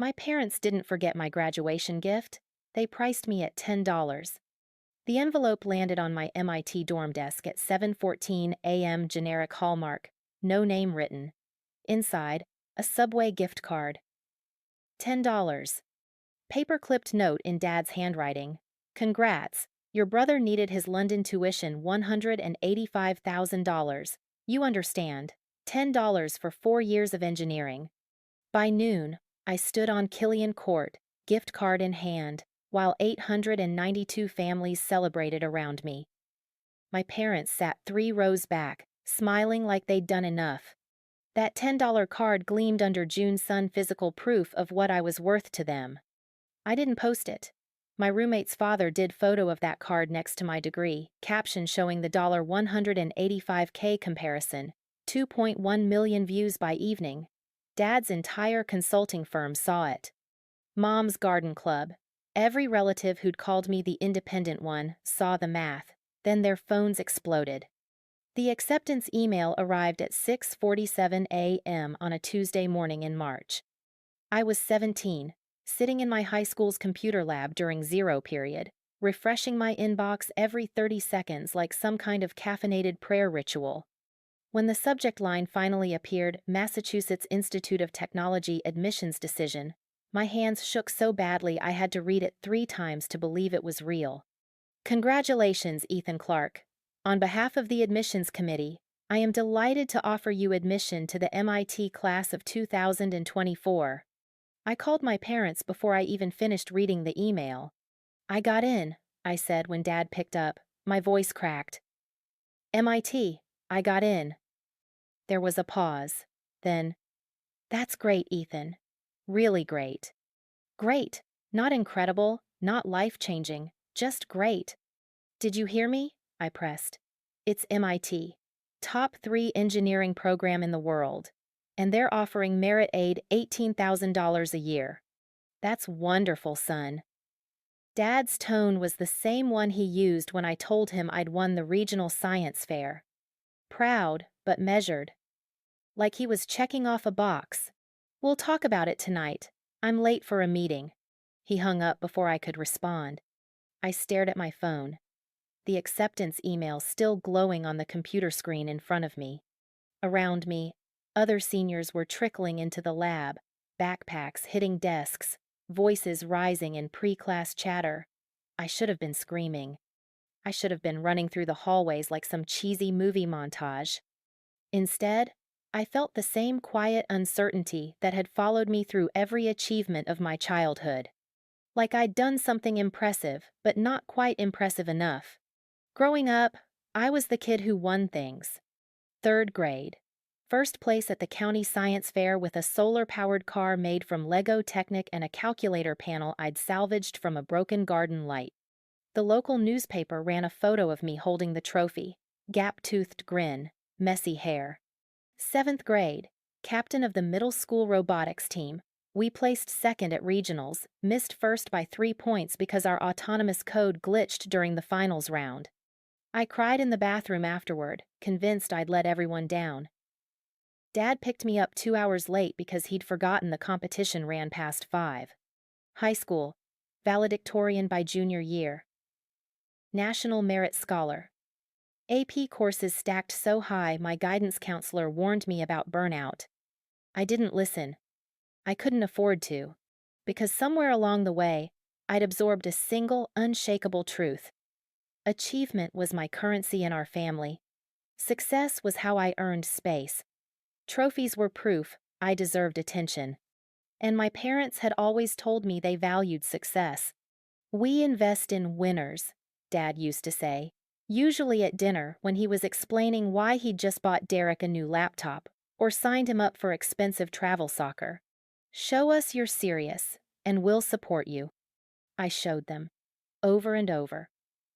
My parents didn't forget my graduation gift. They priced me at $10. The envelope landed on my MIT dorm desk at 7:14 a.m. generic Hallmark, no name written. Inside, a Subway gift card. $10. Paper-clipped note in Dad's handwriting. Congrats. Your brother needed his London tuition $185,000. You understand. $10 for 4 years of engineering. By noon, I stood on Killian Court, gift card in hand, while 892 families celebrated around me. My parents sat 3 rows back, smiling like they'd done enough. That $10 card gleamed under June's sun, physical proof of what I was worth to them. I didn't post it. My roommate's father did. Photo of that card next to my degree, caption showing the $185K comparison, 2.1 million views by evening. Dad's entire consulting firm saw it. Mom's garden club. Every relative who'd called me the independent one saw the math. Then their phones exploded. The acceptance email arrived at 6:47 a.m. on a Tuesday morning in March. I was 17, sitting in my high school's computer lab during zero period, refreshing my inbox every 30 seconds like some kind of caffeinated prayer ritual. When the subject line finally appeared, Massachusetts Institute of Technology admissions decision, my hands shook so badly I had to read it 3 times to believe it was real. Congratulations, Ethan Clarke. On behalf of the admissions committee, I am delighted to offer you admission to the MIT class of 2024. I called my parents before I even finished reading the email. I got in, I said when Dad picked up. My voice cracked. MIT, I got in. There was a pause. Then, that's great, Ethan. Really great. Great, not incredible, not life-changing, just great. Did you hear me? I pressed. It's MIT. Top 3 engineering program in the world. And they're offering merit aid $18,000 a year. That's wonderful, son. Dad's tone was the same one he used when I told him I'd won the regional science fair. Proud, but measured. Like he was checking off a box. We'll talk about it tonight. I'm late for a meeting. He hung up before I could respond. I stared at my phone. The acceptance email still glowing on the computer screen in front of me. Around me, other seniors were trickling into the lab, backpacks hitting desks, voices rising in pre-class chatter. I should have been screaming. I should have been running through the hallways like some cheesy movie montage. Instead, I felt the same quiet uncertainty that had followed me through every achievement of my childhood. Like I'd done something impressive, but not quite impressive enough. Growing up, I was the kid who won things. 3rd grade. First place at the county science fair with a solar-powered car made from Lego Technic and a calculator panel I'd salvaged from a broken garden light. The local newspaper ran a photo of me holding the trophy. Gap-toothed grin, messy hair. 7th grade. Captain of the middle school robotics team. We placed 2nd at regionals, missed first by 3 points because our autonomous code glitched during the finals round. I cried in the bathroom afterward, convinced I'd let everyone down. Dad picked me up 2 hours late because he'd forgotten the competition ran past 5. High school. Valedictorian by junior year. National Merit Scholar. AP courses stacked so high my guidance counselor warned me about burnout. I didn't listen. I couldn't afford to. Because somewhere along the way, I'd absorbed a single, unshakable truth. Achievement was my currency in our family. Success was how I earned space. Trophies were proof I deserved attention. And my parents had always told me they valued success. We invest in winners, Dad used to say, usually at dinner when he was explaining why he'd just bought Derek a new laptop or signed him up for expensive travel soccer. Show us you're serious, and we'll support you. I showed them, over and over.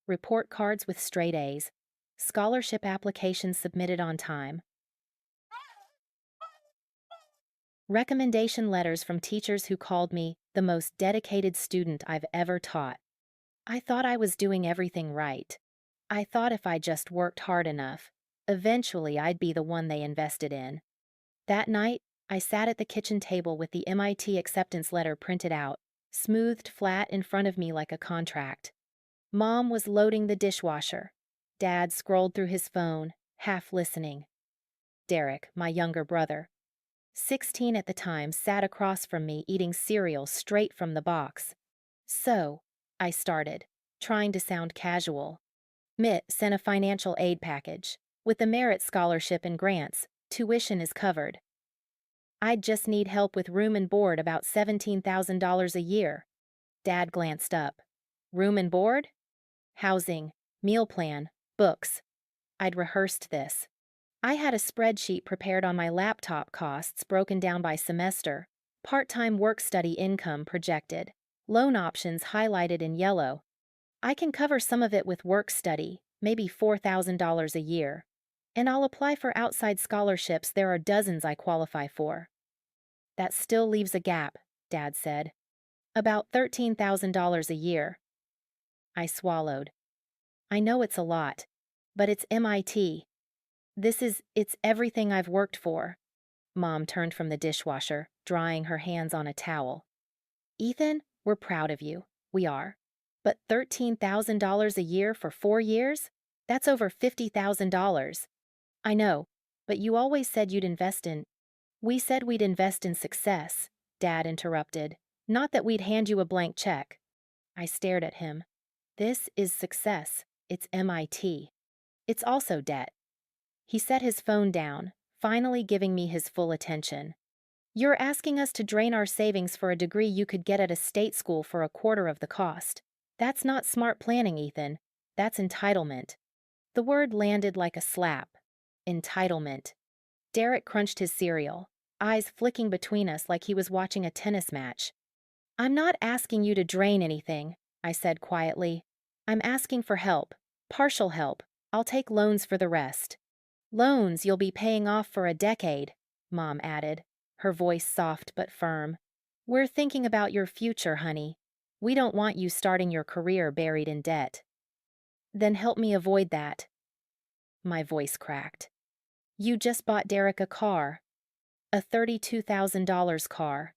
Report cards with straight A's, scholarship applications submitted on time, recommendation letters from teachers who called me the most dedicated student I've ever taught. I thought I was doing everything right. I thought if I just worked hard enough, eventually I'd be the one they invested in. That night, I sat at the kitchen table with the MIT acceptance letter printed out, smoothed flat in front of me like a contract. Mom was loading the dishwasher. Dad scrolled through his phone, half listening. Derek, my younger brother, 16 at the time, sat across from me eating cereal straight from the box. So, I started, trying to sound casual. MIT sent a financial aid package. With the merit scholarship and grants, tuition is covered. I'd just need help with room and board, about $17,000 a year. Dad glanced up. Room and board? Housing, meal plan, books. I'd rehearsed this. I had a spreadsheet prepared on my laptop, costs broken down by semester, part-time work-study income projected, loan options highlighted in yellow. I can cover some of it with work-study, maybe $4,000 a year. And I'll apply for outside scholarships, there are dozens I qualify for. That still leaves a gap, Dad said. About $13,000 a year. I swallowed. I know it's a lot, but it's MIT. It's everything I've worked for. Mom turned from the dishwasher, drying her hands on a towel. Ethan, we're proud of you. We are. But $13,000 a year for 4 years? That's over $50,000. I know, but you always said you'd invest in. We said we'd invest in success, Dad interrupted. Not that we'd hand you a blank check. I stared at him. This is success. It's MIT. It's also debt. He set his phone down, finally giving me his full attention. You're asking us to drain our savings for a degree you could get at a state school for a quarter of the cost. That's not smart planning, Ethan. That's entitlement. The word landed like a slap. Entitlement. Derek crunched his cereal, eyes flicking between us like he was watching a tennis match. I'm not asking you to drain anything, I said quietly. I'm asking for help. Partial help. I'll take loans for the rest. Loans you'll be paying off for a decade, Mom added, her voice soft but firm. We're thinking about your future, honey. We don't want you starting your career buried in debt. Then help me avoid that. My voice cracked. You just bought Derek a car. A $32,000 car.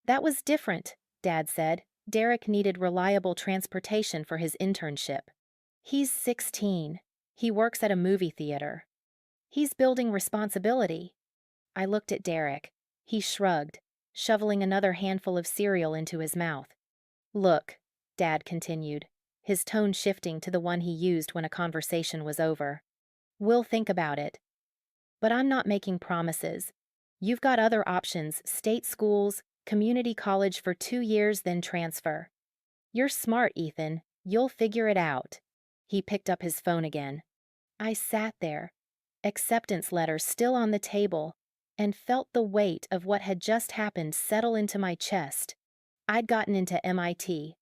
That was different, Dad said. Derek needed reliable transportation for his internship. He's 16. He works at a movie theater. He's building responsibility. I looked at Derek. He shrugged, shoveling another handful of cereal into his mouth. Look, Dad continued, his tone shifting to the one he used when a conversation was over. We'll think about it. But I'm not making promises. You've got other options, state schools, community college for 2 years, then transfer. You're smart, Ethan. You'll figure it out. He picked up his phone again. I sat there, acceptance letter still on the table, and felt the weight of what had just happened settle into my chest. I'd gotten into MIT,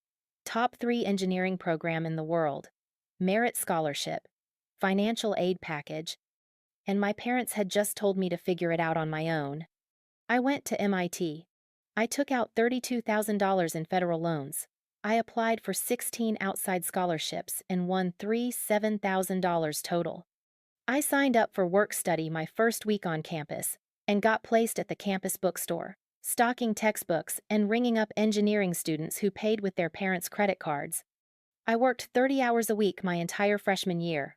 top 3 engineering program in the world, merit scholarship, financial aid package, and my parents had just told me to figure it out on my own. I went to MIT. I took out $32,000 in federal loans. I applied for 16 outside scholarships and won $7,000 total. I signed up for work study my first week on campus and got placed at the campus bookstore, stocking textbooks and ringing up engineering students who paid with their parents' credit cards. I worked 30 hours a week my entire freshman year.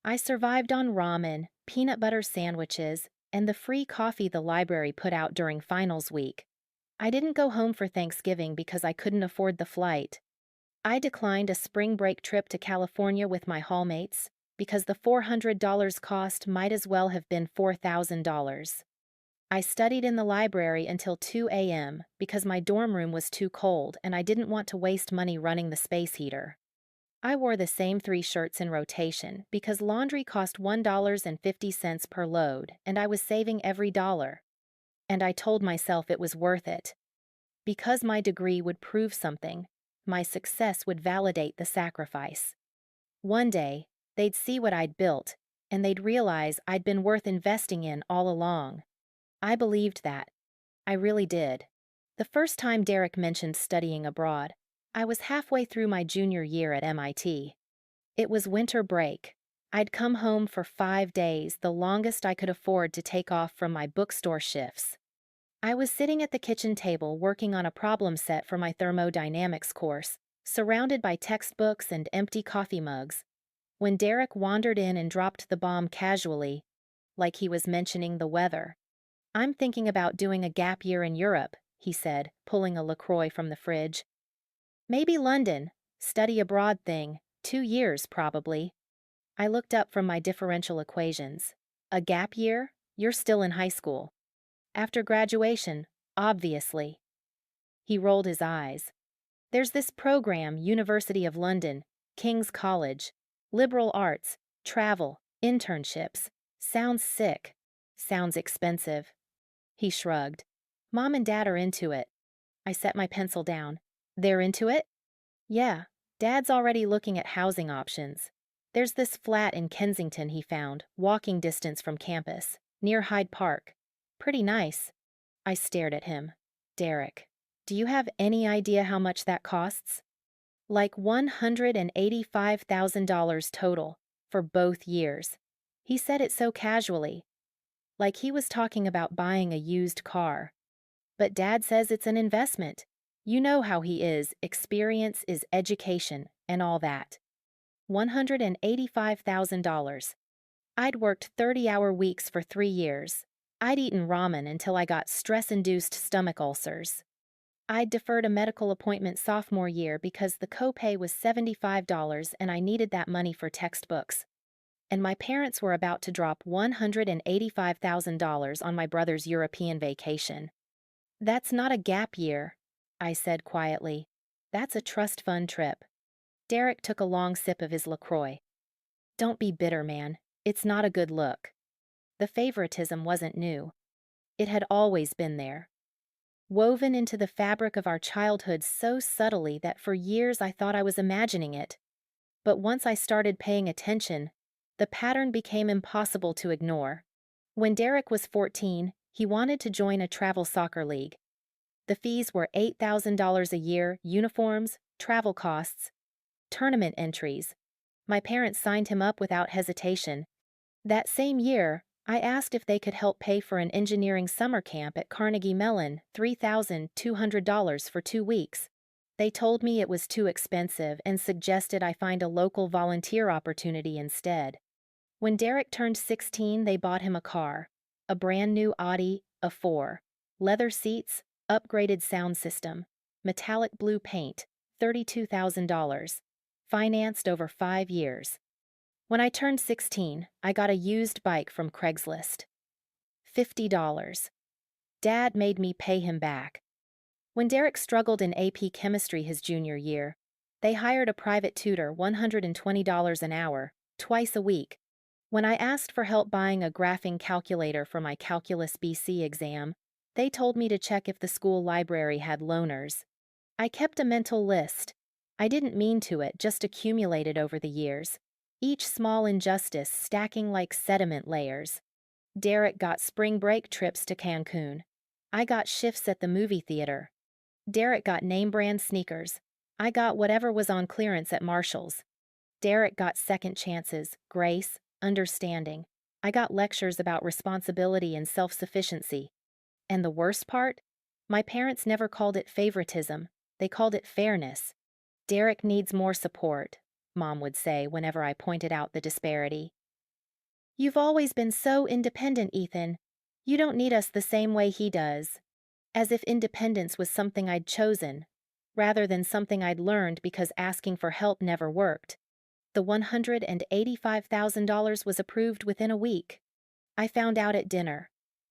I survived on ramen, peanut butter sandwiches, and the free coffee the library put out during finals week. I didn't go home for Thanksgiving because I couldn't afford the flight. I declined a spring break trip to California with my hallmates because the $400 cost might as well have been $4,000. I studied in the library until 2 a.m. because my dorm room was too cold and I didn't want to waste money running the space heater. I wore the same 3 shirts in rotation because laundry cost $1.50 per load and I was saving every dollar. And I told myself it was worth it. Because my degree would prove something, my success would validate the sacrifice. One day, they'd see what I'd built, and they'd realize I'd been worth investing in all along. I believed that. I really did. The first time Derek mentioned studying abroad, I was halfway through my junior year at MIT. It was winter break. I'd come home for 5 days, the longest I could afford to take off from my bookstore shifts. I was sitting at the kitchen table working on a problem set for my thermodynamics course, surrounded by textbooks and empty coffee mugs, when Derek wandered in and dropped the bomb casually, like he was mentioning the weather. "I'm thinking about doing a gap year in Europe," he said, pulling a LaCroix from the fridge. "Maybe London. Study abroad thing. 2 years, probably." I looked up from my differential equations. "A gap year? You're still in high school." "After graduation, obviously." He rolled his eyes. "There's this program, University of London, King's College. Liberal arts, travel, internships. Sounds sick. Sounds expensive." He shrugged. "Mom and Dad are into it." I set my pencil down. "They're into it?" "Yeah. Dad's already looking at housing options. There's this flat in Kensington he found, walking distance from campus, near Hyde Park. Pretty nice." I stared at him. "Derek, do you have any idea how much that costs?" "Like $185,000 total, for both years." He said it so casually, like he was talking about buying a used car. "But Dad says it's an investment. You know how he is, experience is education, and all that." $185,000. I'd worked 30-hour weeks for 3 years. I'd eaten ramen until I got stress-induced stomach ulcers. I'd deferred a medical appointment sophomore year because the copay was $75 and I needed that money for textbooks. And my parents were about to drop $185,000 on my brother's European vacation. "That's not a gap year," I said quietly. "That's a trust fund trip." Derek took a long sip of his LaCroix. "Don't be bitter, man. It's not a good look." The favoritism wasn't new. It had always been there, woven into the fabric of our childhood so subtly that for years I thought I was imagining it. But once I started paying attention, the pattern became impossible to ignore. When Derek was 14, he wanted to join a travel soccer league. The fees were $8,000 a year, uniforms, travel costs, tournament entries. My parents signed him up without hesitation. That same year, I asked if they could help pay for an engineering summer camp at Carnegie Mellon, $3,200 for 2 weeks. They told me it was too expensive and suggested I find a local volunteer opportunity instead. When Derek turned 16, they bought him a car, a brand new Audi A4, leather seats, upgraded sound system, metallic blue paint, $32,000, financed over 5 years. When I turned 16, I got a used bike from Craigslist. $50. Dad made me pay him back. When Derek struggled in AP chemistry his junior year, they hired a private tutor, $120 an hour, twice a week. When I asked for help buying a graphing calculator for my Calculus BC exam, they told me to check if the school library had loaners. I kept a mental list. I didn't mean to, it just accumulated over the years, each small injustice stacking like sediment layers. Derek got spring break trips to Cancun. I got shifts at the movie theater. Derek got name-brand sneakers. I got whatever was on clearance at Marshall's. Derek got second chances, grace, understanding. I got lectures about responsibility and self-sufficiency. And the worst part? My parents never called it favoritism. They called it fairness. "Derek needs more support," Mom would say whenever I pointed out the disparity. "You've always been so independent, Ethan. You don't need us the same way he does." As if independence was something I'd chosen, rather than something I'd learned because asking for help never worked. The $185,000 was approved within a week. I found out at dinner.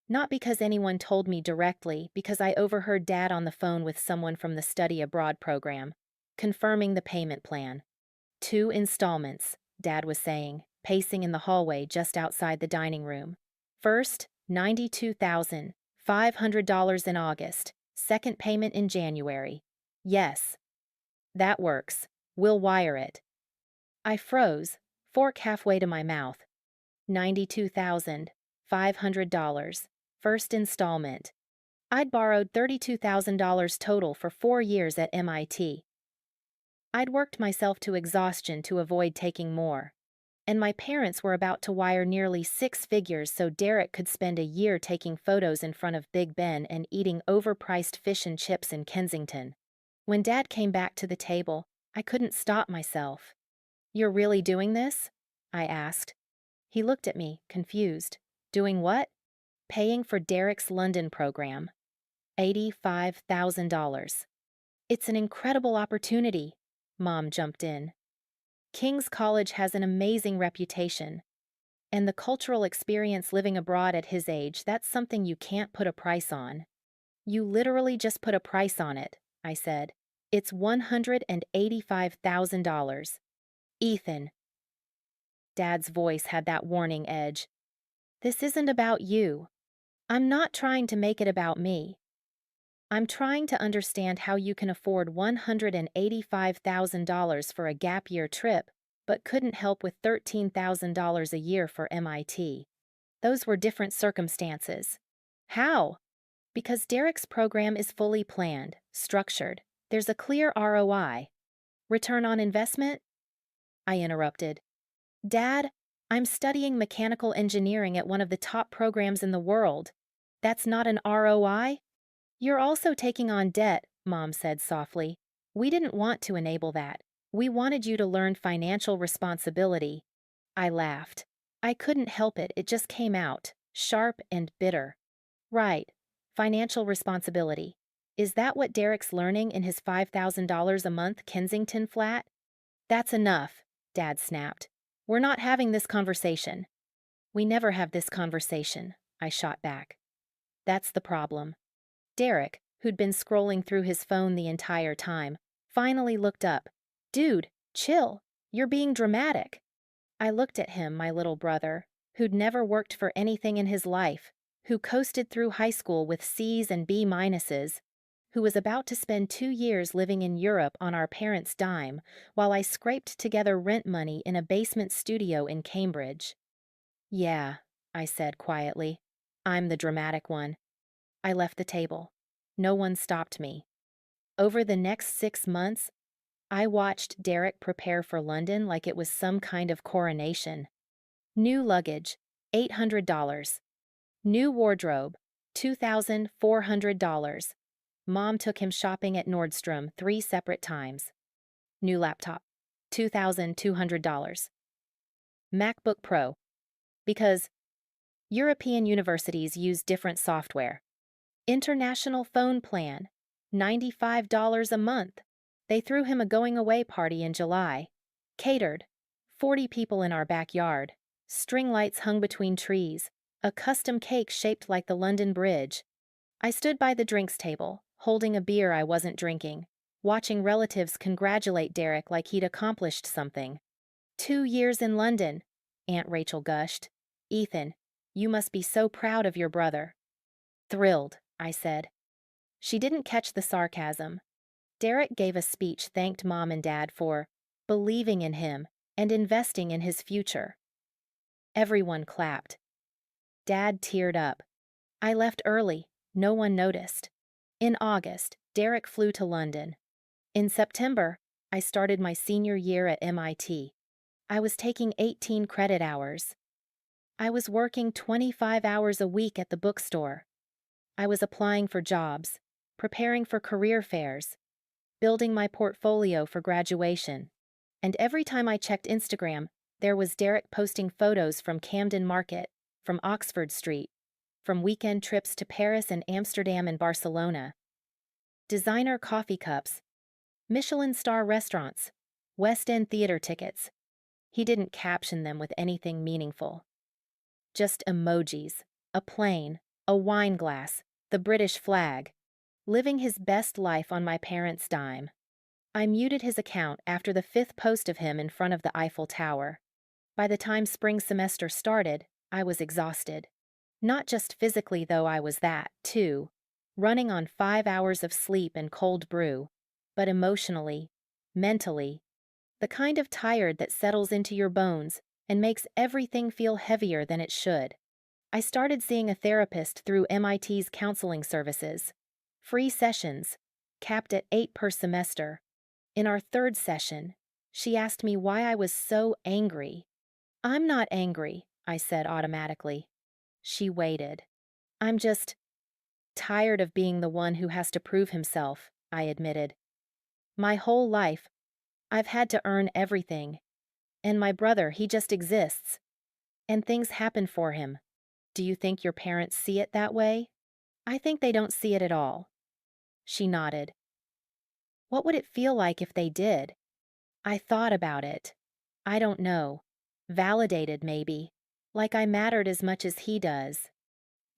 Not because anyone told me directly, because I overheard Dad on the phone with someone from the study abroad program, confirming the payment plan. 2 installments, Dad was saying, pacing in the hallway just outside the dining room. First, $92,500 in August, second payment in January. Yes. That works. We'll wire it. I froze, fork halfway to my mouth. $92,500, first installment. I'd borrowed $32,000 total for 4 years at MIT. I'd worked myself to exhaustion to avoid taking more. And my parents were about to wire nearly six figures so Derek could spend a year taking photos in front of Big Ben and eating overpriced fish and chips in Kensington. When Dad came back to the table, I couldn't stop myself. "You're really doing this?" I asked. He looked at me, confused. "Doing what?" "Paying for Derek's London program. $85,000. "It's an incredible opportunity," Mom jumped in. "King's College has an amazing reputation. And the cultural experience living abroad at his age, that's something you can't put a price on." "You literally just put a price on it," I said. "It's $185,000. "Ethan." Dad's voice had that warning edge. "This isn't about you. I'm not trying to make it about me. I'm trying to understand how you can afford $185,000 for a gap year trip, but couldn't help with $13,000 a year for MIT. Those were different circumstances." "How?" "Because Derek's program is fully planned, structured. There's a clear ROI. Return on investment?" I interrupted. "Dad, I'm studying mechanical engineering at one of the top programs in the world. That's not an ROI?" "You're also taking on debt," Mom said softly. "We didn't want to enable that. We wanted you to learn financial responsibility." I laughed. I couldn't help it, it just came out, sharp and bitter. "Right. Financial responsibility. Is that what Derek's learning in his $5,000 a month Kensington flat?" "That's enough," Dad snapped. "We're not having this conversation." "We never have this conversation," I shot back. That's the problem. Derek, who'd been scrolling through his phone the entire time, finally looked up. "Dude, chill. You're being dramatic." I looked at him, my little brother, who'd never worked for anything in his life, who coasted through high school with C's and B minuses, who was about to spend 2 years living in Europe on our parents' dime, while I scraped together rent money in a basement studio in Cambridge. "Yeah," I said quietly. "I'm the dramatic one." I left the table. No one stopped me. Over the next 6 months, I watched Derek prepare for London like it was some kind of coronation. New luggage, $800. New wardrobe, $2,400. Mom took him shopping at Nordstrom 3 separate times. New laptop, $2,200. MacBook Pro. Because European universities use different software. International phone plan, $95 a month. They threw him a going-away party in July. Catered, 40 people in our backyard. String lights hung between trees. A custom cake shaped like the London Bridge. I stood by the drinks table, holding a beer I wasn't drinking, watching relatives congratulate Derek like he'd accomplished something. 2 years in London," Aunt Rachel gushed. "Ethan, you must be so proud of your brother." "Thrilled," I said. She didn't catch the sarcasm. Derek gave a speech, thanked Mom and Dad for believing in him and investing in his future. Everyone clapped. Dad teared up. I left early. No one noticed. In August, Derek flew to London. In September, I started my senior year at MIT. I was taking 18 credit hours. I was working 25 hours a week at the bookstore. I was applying for jobs, preparing for career fairs, building my portfolio for graduation. And every time I checked Instagram, there was Derek posting photos from Camden Market, from Oxford Street, from weekend trips to Paris and Amsterdam and Barcelona. Designer coffee cups, Michelin star restaurants, West End theater tickets. He didn't caption them with anything meaningful. Just emojis, a plane, a wine glass, the British flag. Living his best life on my parents' dime. I muted his account after the 5th post of him in front of the Eiffel Tower. By the time spring semester started, I was exhausted. Not just physically, though I was that, too, running on 5 hours of sleep and cold brew, but emotionally, mentally, the kind of tired that settles into your bones and makes everything feel heavier than it should. I started seeing a therapist through MIT's counseling services. Free sessions, capped at 8 per semester. In our 3rd session, she asked me why I was so angry. I'm not angry, I said automatically. She waited. I'm just tired of being the one who has to prove himself, I admitted. My whole life, I've had to earn everything. And my brother, he just exists. And things happen for him. Do you think your parents see it that way? I think they don't see it at all. She nodded. What would it feel like if they did? I thought about it. I don't know. Validated, maybe. Like I mattered as much as he does.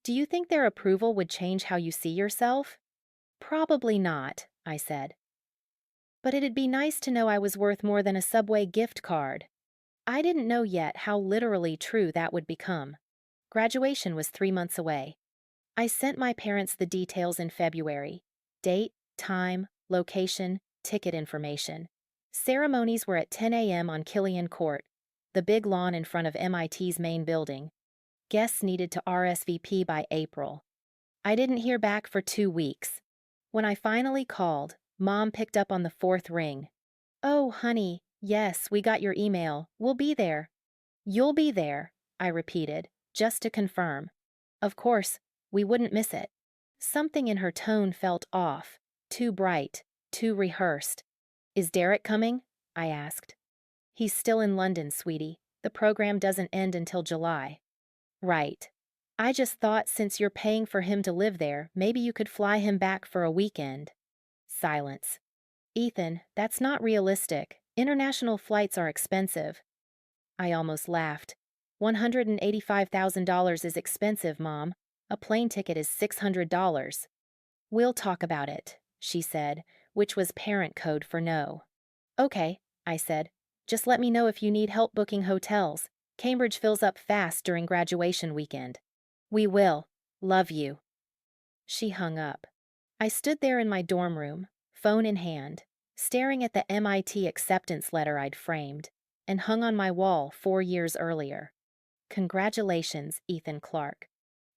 Do you think their approval would change how you see yourself? Probably not, I said. But it'd be nice to know I was worth more than a Subway gift card. I didn't know yet how literally true that would become. Graduation was 3 months away. I sent my parents the details in February. Date, time, location, ticket information. Ceremonies were at 10 a.m. on Killian Court, the big lawn in front of MIT's main building. Guests needed to RSVP by April. I didn't hear back for 2 weeks. When I finally called, Mom picked up on the fourth ring. Oh, honey, yes, we got your email. We'll be there. You'll be there, I repeated, just to confirm. Of course, we wouldn't miss it. Something in her tone felt off, too bright, too rehearsed. Is Derek coming? I asked. He's still in London, sweetie. The program doesn't end until July. Right. I just thought since you're paying for him to live there, maybe you could fly him back for a weekend. Silence. Ethan, that's not realistic. International flights are expensive. I almost laughed. $185,000 is expensive, Mom. A plane ticket is $600. We'll talk about it, she said, which was parent code for no. Okay, I said. Just let me know if you need help booking hotels. Cambridge fills up fast during graduation weekend. We will. Love you. She hung up. I stood there in my dorm room, phone in hand, staring at the MIT acceptance letter I'd framed and hung on my wall 4 years earlier. Congratulations, Ethan Clarke.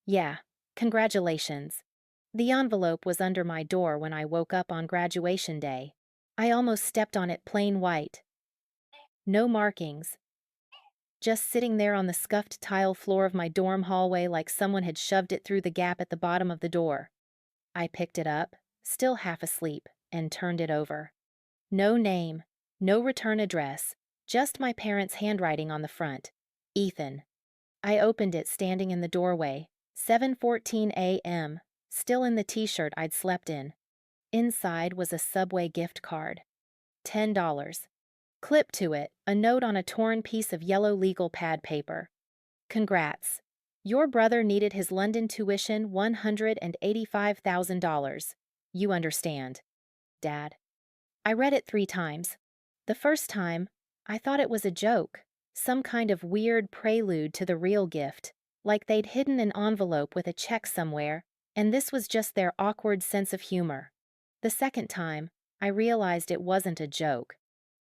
Yeah, congratulations. The envelope was under my door when I woke up on graduation day. I almost stepped on it plain white. No markings. Just sitting there on the scuffed tile floor of my dorm hallway like someone had shoved it through the gap at the bottom of the door. I picked it up, still half asleep, and turned it over. No name, no return address, just my parents' handwriting on the front. Ethan. I opened it standing in the doorway, 7:14 a.m., still in the t-shirt I'd slept in. Inside was a Subway gift card. $10. Clipped to it, a note on a torn piece of yellow legal pad paper. Congrats. Your brother needed his London tuition $185,000. You understand. Dad. I read it 3 times. The first time, I thought it was a joke, some kind of weird prelude to the real gift, like they'd hidden an envelope with a check somewhere, and this was just their awkward sense of humor. The second time, I realized it wasn't a joke.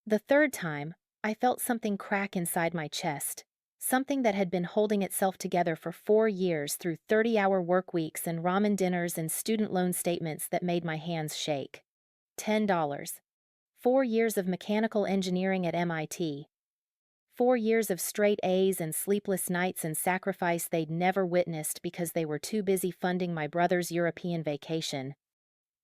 The third time, I felt something crack inside my chest, something that had been holding itself together for 4 years through 30-hour work weeks and ramen dinners and student loan statements that made my hands shake. $10. 4 years of mechanical engineering at MIT. 4 years of straight A's and sleepless nights and sacrifice they'd never witnessed because they were too busy funding my brother's European vacation.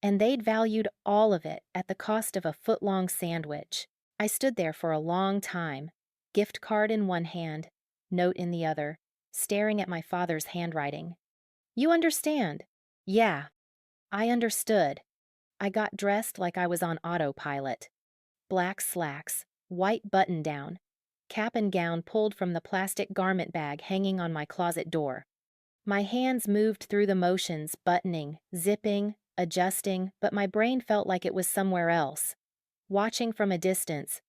And they'd valued all of it at the cost of a foot-long sandwich. I stood there for a long time, gift card in one hand, note in the other, staring at my father's handwriting. You understand? Yeah, I understood. I got dressed like I was on autopilot. Black slacks, white button-down, cap and gown pulled from the plastic garment bag hanging on my closet door. My hands moved through the motions, buttoning, zipping, adjusting, but my brain felt like it was somewhere else. Watching from a distance,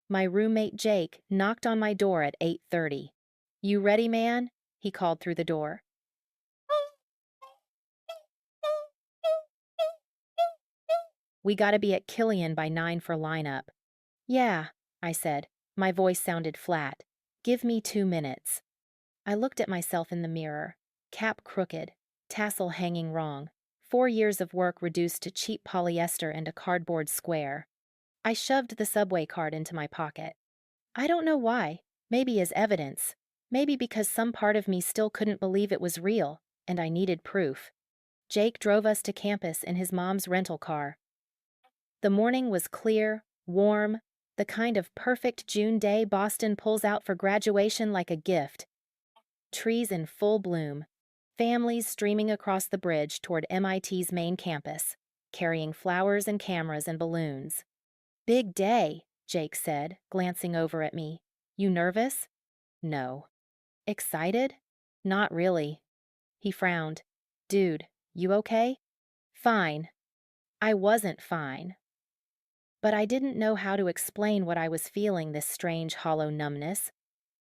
my roommate Jake knocked on my door at 8:30. You ready, man? He called through the door. We gotta be at Killian by 9 for lineup. Yeah, I said. My voice sounded flat. Give me 2 minutes. I looked at myself in the mirror. Cap crooked, tassel hanging wrong. 4 years of work reduced to cheap polyester and a cardboard square. I shoved the Subway card into my pocket. I don't know why, Maybe as evidence. Maybe because some part of me still couldn't believe it was real, and I needed proof. Jake drove us to campus in his mom's rental car. The morning was clear, warm, the kind of perfect June day Boston pulls out for graduation like a gift. Trees in full bloom. Families streaming across the bridge toward MIT's main campus, carrying flowers and cameras and balloons. Big day, Jake said, glancing over at me. You nervous? No. Excited? Not really. He frowned. Dude, you okay? Fine. I wasn't fine. But I didn't know how to explain what I was feeling, this strange hollow numbness.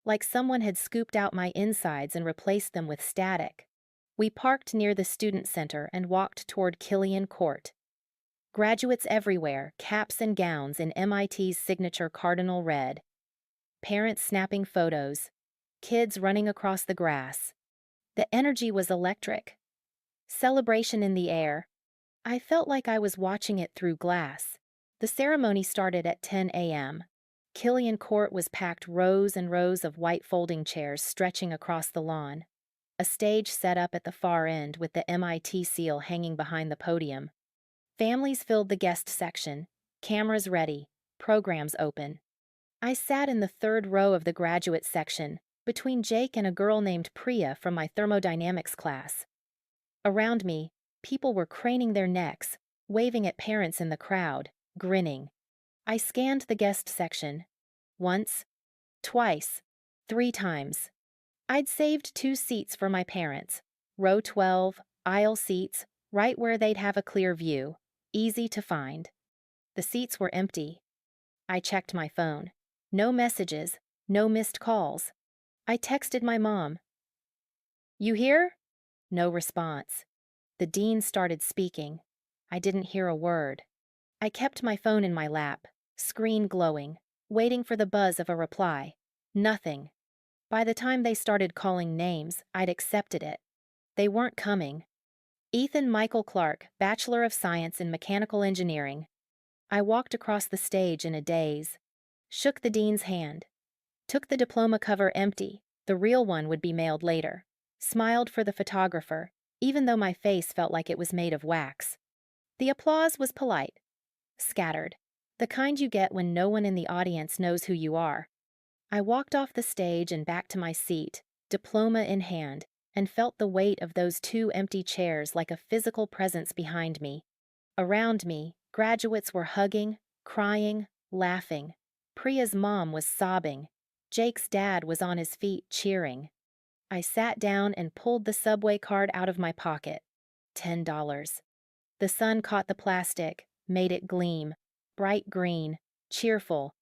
Like someone had scooped out my insides and replaced them with static. We parked near the student center and walked toward Killian Court. Graduates everywhere, caps and gowns in MIT's signature cardinal red. Parents snapping photos. Kids running across the grass. The energy was electric. Celebration in the air. I felt like I was watching it through glass. The ceremony started at 10 a.m. Killian Court was packed, rows and rows of white folding chairs stretching across the lawn. A stage set up at the far end with the MIT seal hanging behind the podium. Families filled the guest section, cameras ready, programs open. I sat in the third row of the graduate section, between Jake and a girl named Priya from my thermodynamics class. Around me, people were craning their necks, waving at parents in the crowd, grinning. I scanned the guest section. Once, twice, 3 times. I'd saved 2 seats for my parents. Row 12, aisle seats, right where they'd have a clear view. Easy to find. The seats were empty. I checked my phone. No messages, no missed calls. I texted my mom. You here? No response. The dean started speaking. I didn't hear a word. I kept my phone in my lap, screen glowing, waiting for the buzz of a reply. Nothing. By the time they started calling names, I'd accepted it. They weren't coming. Ethan Michael Clarke, Bachelor of Science in Mechanical Engineering. I walked across the stage in a daze. Shook the dean's hand. Took the diploma cover empty. The real one would be mailed later. Smiled for the photographer, even though my face felt like it was made of wax. The applause was polite. Scattered. The kind you get when no one in the audience knows who you are. I walked off the stage and back to my seat, diploma in hand, and felt the weight of those 2 empty chairs like a physical presence behind me. Around me, graduates were hugging, crying, laughing. Priya's mom was sobbing. Jake's dad was on his feet cheering. I sat down and pulled the subway card out of my pocket. $10. The sun caught the plastic, made it gleam, bright green, cheerful.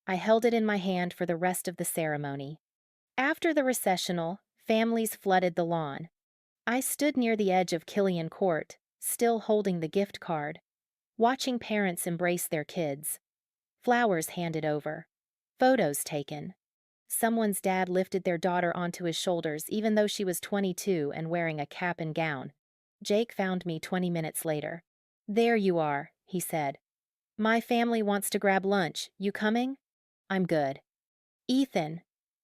I held it in my hand for the rest of the ceremony. After the recessional, families flooded the lawn. I stood near the edge of Killian Court, still holding the gift card, watching parents embrace their kids. Flowers handed over. Photos taken. Someone's dad lifted their daughter onto his shoulders even though she was 22 and wearing a cap and gown. Jake found me 20 minutes later. There you are, he said. My family wants to grab lunch. You coming? I'm good. Ethan.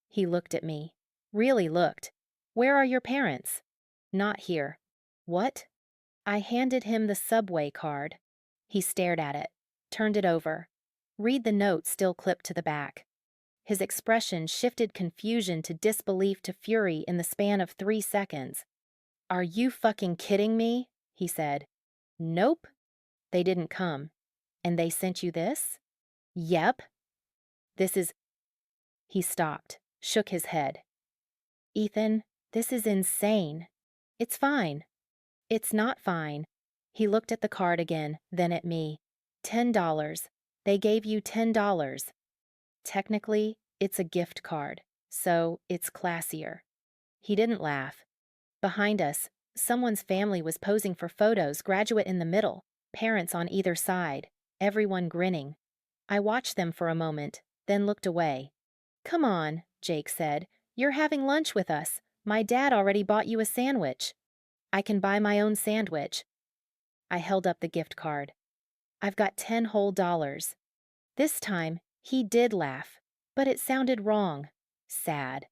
He looked at me. Really looked. Where are your parents? Not here. What? I handed him the subway card. He stared at it, turned it over. Read the note still clipped to the back. His expression shifted confusion to disbelief to fury in the span of 3 seconds. Are you fucking kidding me? He said. Nope. They didn't come. And they sent you this? Yep. This is... He stopped, shook his head. Ethan, this is insane. It's fine. It's not fine. He looked at the card again, then at me. $10. They gave you $10. Technically, it's a gift card, so it's classier. He didn't laugh. Behind us, someone's family was posing for photos, graduate in the middle, parents on either side, everyone grinning. I watched them for a moment, then looked away. Come on, Jake said. You're having lunch with us. My dad already bought you a sandwich. I can buy my own sandwich. I held up the gift card. I've got 10 whole dollars. This time, he did laugh, but it sounded wrong. Sad.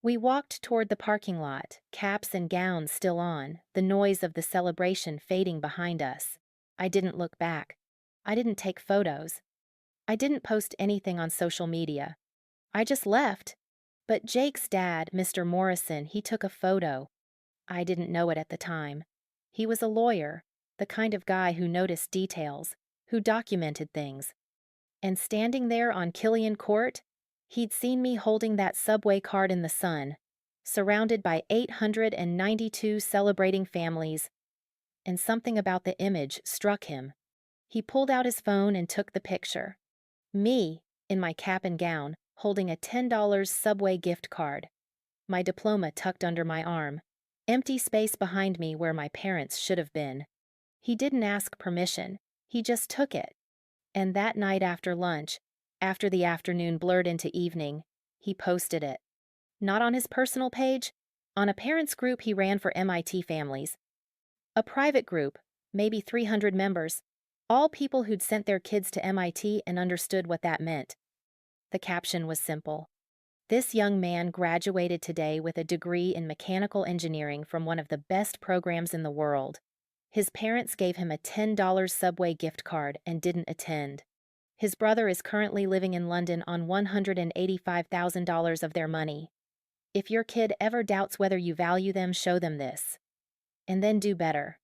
We walked toward the parking lot, caps and gowns still on, the noise of the celebration fading behind us. I didn't look back. I didn't take photos. I didn't post anything on social media. I just left. But Jake's dad, Mr. Morrison, he took a photo. I didn't know it at the time. He was a lawyer, the kind of guy who noticed details, who documented things. And standing there on Killian Court, he'd seen me holding that subway card in the sun, surrounded by 892 celebrating families, and something about the image struck him. He pulled out his phone and took the picture. Me, in my cap and gown, holding a $10 subway gift card. My diploma tucked under my arm. Empty space behind me where my parents should have been. He didn't ask permission. He just took it. And that night after lunch, after the afternoon blurred into evening, he posted it. Not on his personal page, on a parents' group he ran for MIT families. A private group, maybe 300 members, all people who'd sent their kids to MIT and understood what that meant. The caption was simple. This young man graduated today with a degree in mechanical engineering from one of the best programs in the world. His parents gave him a $10 subway gift card and didn't attend. His brother is currently living in London on $185,000 of their money. If your kid ever doubts whether you value them, show them this. And then do better.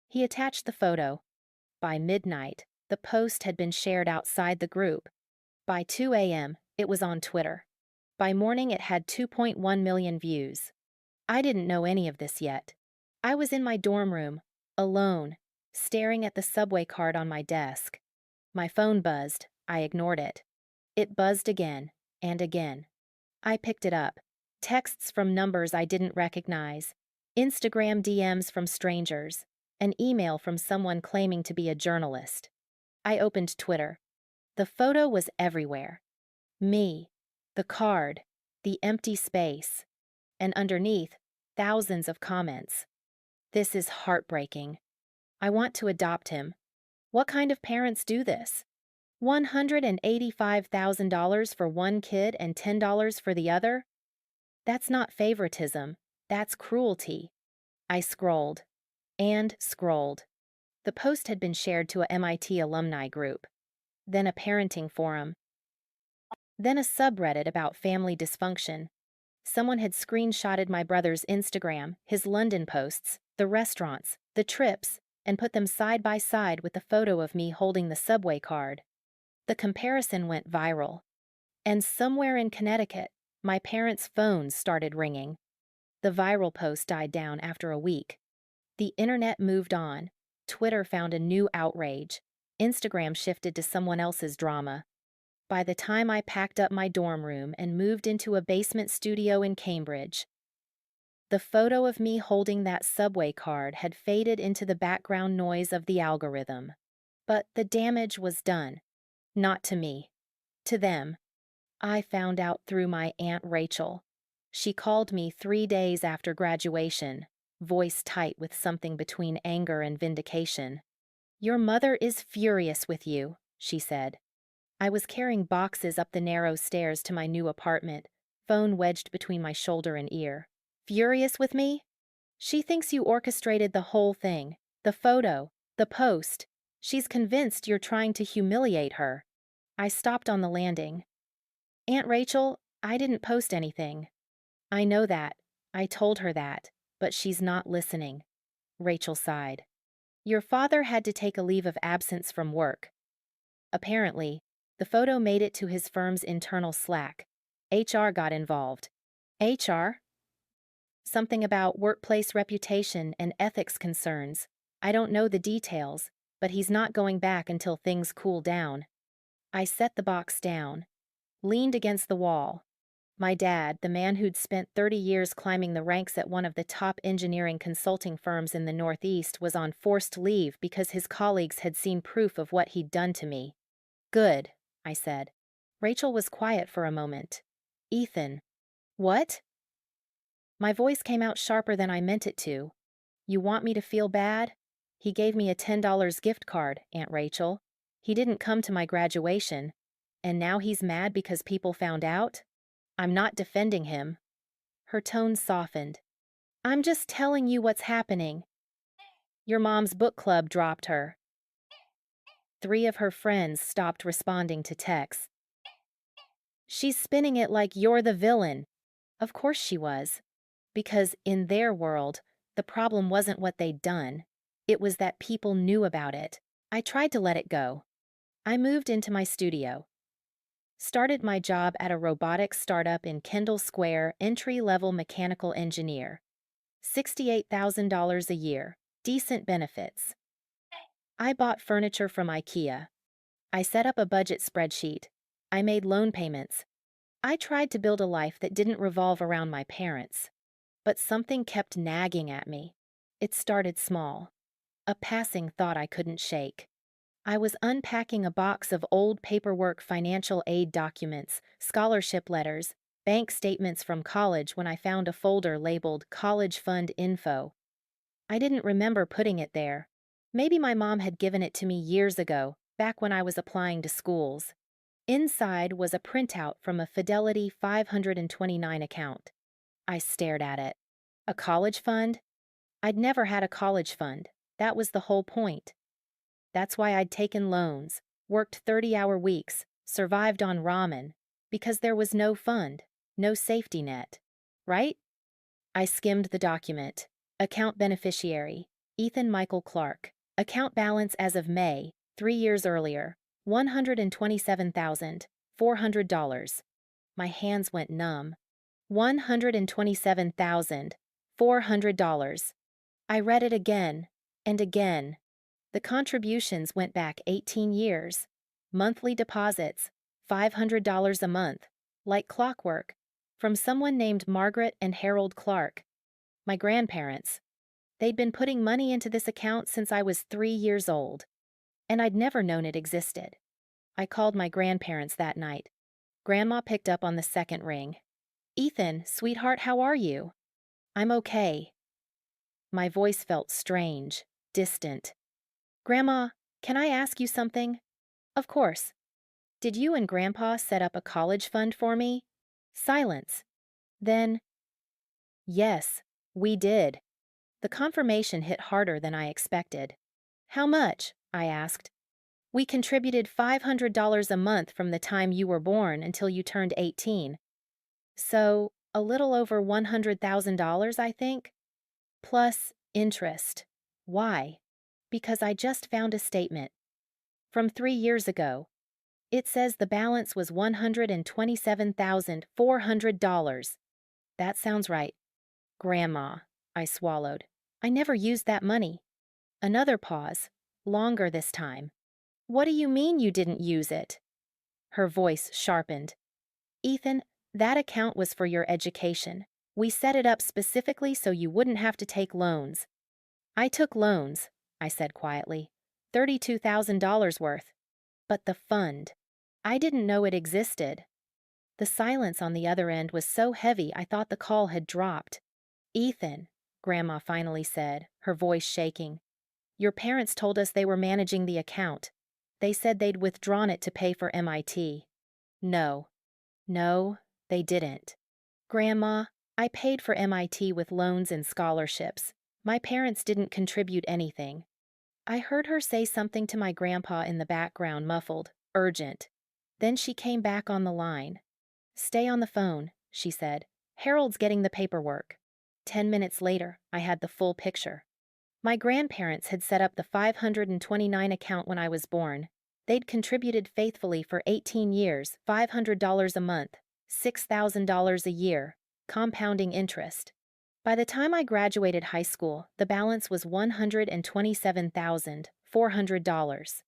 He attached the photo. By midnight, the post had been shared outside the group. By 2 a.m., it was on Twitter. By morning, it had 2.1 million views. I didn't know any of this yet. I was in my dorm room, alone, staring at the subway card on my desk. My phone buzzed. I ignored it. It buzzed again and again. I picked it up. Texts from numbers I didn't recognize. Instagram DMs from strangers. An email from someone claiming to be a journalist. I opened Twitter. The photo was everywhere. Me, the card, the empty space, and underneath, thousands of comments. This is heartbreaking. I want to adopt him. What kind of parents do this? $185,000 for one kid and $10 for the other? That's not favoritism, that's cruelty. I scrolled. And scrolled. The post had been shared to a MIT alumni group, then a parenting forum, then a subreddit about family dysfunction. Someone had screenshotted my brother's Instagram, his London posts, the restaurants, the trips, and put them side by side with the photo of me holding the subway card. The comparison went viral. And somewhere in Connecticut, my parents' phones started ringing. The viral post died down after a week. The internet moved on. Twitter found a new outrage. Instagram shifted to someone else's drama. By the time I packed up my dorm room and moved into a basement studio in Cambridge, the photo of me holding that subway card had faded into the background noise of the algorithm. But the damage was done. Not to me. To them. I found out through my Aunt Rachel. She called me 3 days after graduation, voice tight with something between anger and vindication. "Your mother is furious with you," she said. I was carrying boxes up the narrow stairs to my new apartment, phone wedged between my shoulder and ear. "Furious with me? She thinks you orchestrated the whole thing, the photo, the post. She's convinced you're trying to humiliate her." I stopped on the landing. "Aunt Rachel, I didn't post anything." "I know that. I told her that, but she's not listening." Rachel sighed. "Your father had to take a leave of absence from work." Apparently, the photo made it to his firm's internal Slack. HR got involved. HR? Something about workplace reputation and ethics concerns. I don't know the details, but he's not going back until things cool down. I set the box down, leaned against the wall. My dad, the man who'd spent 30 years climbing the ranks at one of the top engineering consulting firms in the Northeast, was on forced leave because his colleagues had seen proof of what he'd done to me. "Good," I said. Rachel was quiet for a moment. "Ethan." "What?" My voice came out sharper than I meant it to. "You want me to feel bad? He gave me a $10 gift card, Aunt Rachel. He didn't come to my graduation. And now he's mad because people found out?" I'm not defending him. Her tone softened. I'm just telling you what's happening. Your mom's book club dropped her. 3 of her friends stopped responding to texts. She's spinning it like you're the villain. Of course she was. Because in their world, the problem wasn't what they'd done. It was that people knew about it. I tried to let it go. I moved into my studio. Started my job at a robotics startup in Kendall Square, entry-level mechanical engineer. $68,000 a year. Decent benefits. I bought furniture from IKEA. I set up a budget spreadsheet. I made loan payments. I tried to build a life that didn't revolve around my parents. But something kept nagging at me. It started small. A passing thought I couldn't shake. I was unpacking a box of old paperwork, financial aid documents, scholarship letters, bank statements from college when I found a folder labeled College Fund Info. I didn't remember putting it there. Maybe my mom had given it to me years ago, back when I was applying to schools. Inside was a printout from a Fidelity 529 account. I stared at it. A college fund? I'd never had a college fund. That was the whole point. That's why I'd taken loans, worked 30-hour weeks, survived on ramen, because there was no fund, no safety net. Right? I skimmed the document. Account beneficiary, Ethan Michael Clarke. Account balance as of May, 3 years earlier, $127,400. My hands went numb. $127,400. I read it again and again. The contributions went back 18 years. Monthly deposits, $500 a month, like clockwork, from someone named Margaret and Harold Clarke. My grandparents. They'd been putting money into this account since I was 3 years old, and I'd never known it existed. I called my grandparents that night. Grandma picked up on the second ring. Ethan, sweetheart, how are you? I'm okay. My voice felt strange, distant. Grandma, can I ask you something? Of course. Did you and Grandpa set up a college fund for me? Silence. Then, yes, we did. The confirmation hit harder than I expected. How much? I asked. We contributed $500 a month from the time you were born until you turned 18. So, a little over $100,000, I think? Plus interest. Why? Because I just found a statement. From 3 years ago. It says the balance was $127,400. That sounds right. Grandma, I swallowed. I never used that money. Another pause. Longer this time. What do you mean you didn't use it? Her voice sharpened. Ethan, that account was for your education. We set it up specifically so you wouldn't have to take loans. I took loans, I said quietly. $32,000 worth. But the fund. I didn't know it existed. The silence on the other end was so heavy I thought the call had dropped. Ethan, Grandma finally said, her voice shaking. Your parents told us they were managing the account. They said they'd withdrawn it to pay for MIT. No. No, they didn't. Grandma, I paid for MIT with loans and scholarships. My parents didn't contribute anything. I heard her say something to my grandpa in the background, muffled, urgent. Then she came back on the line. Stay on the phone, she said. Harold's getting the paperwork. 10 minutes later, I had the full picture. My grandparents had set up the 529 account when I was born. They'd contributed faithfully for 18 years, $500 a month, $6,000 a year, compounding interest. By the time I graduated high school, the balance was $127,400.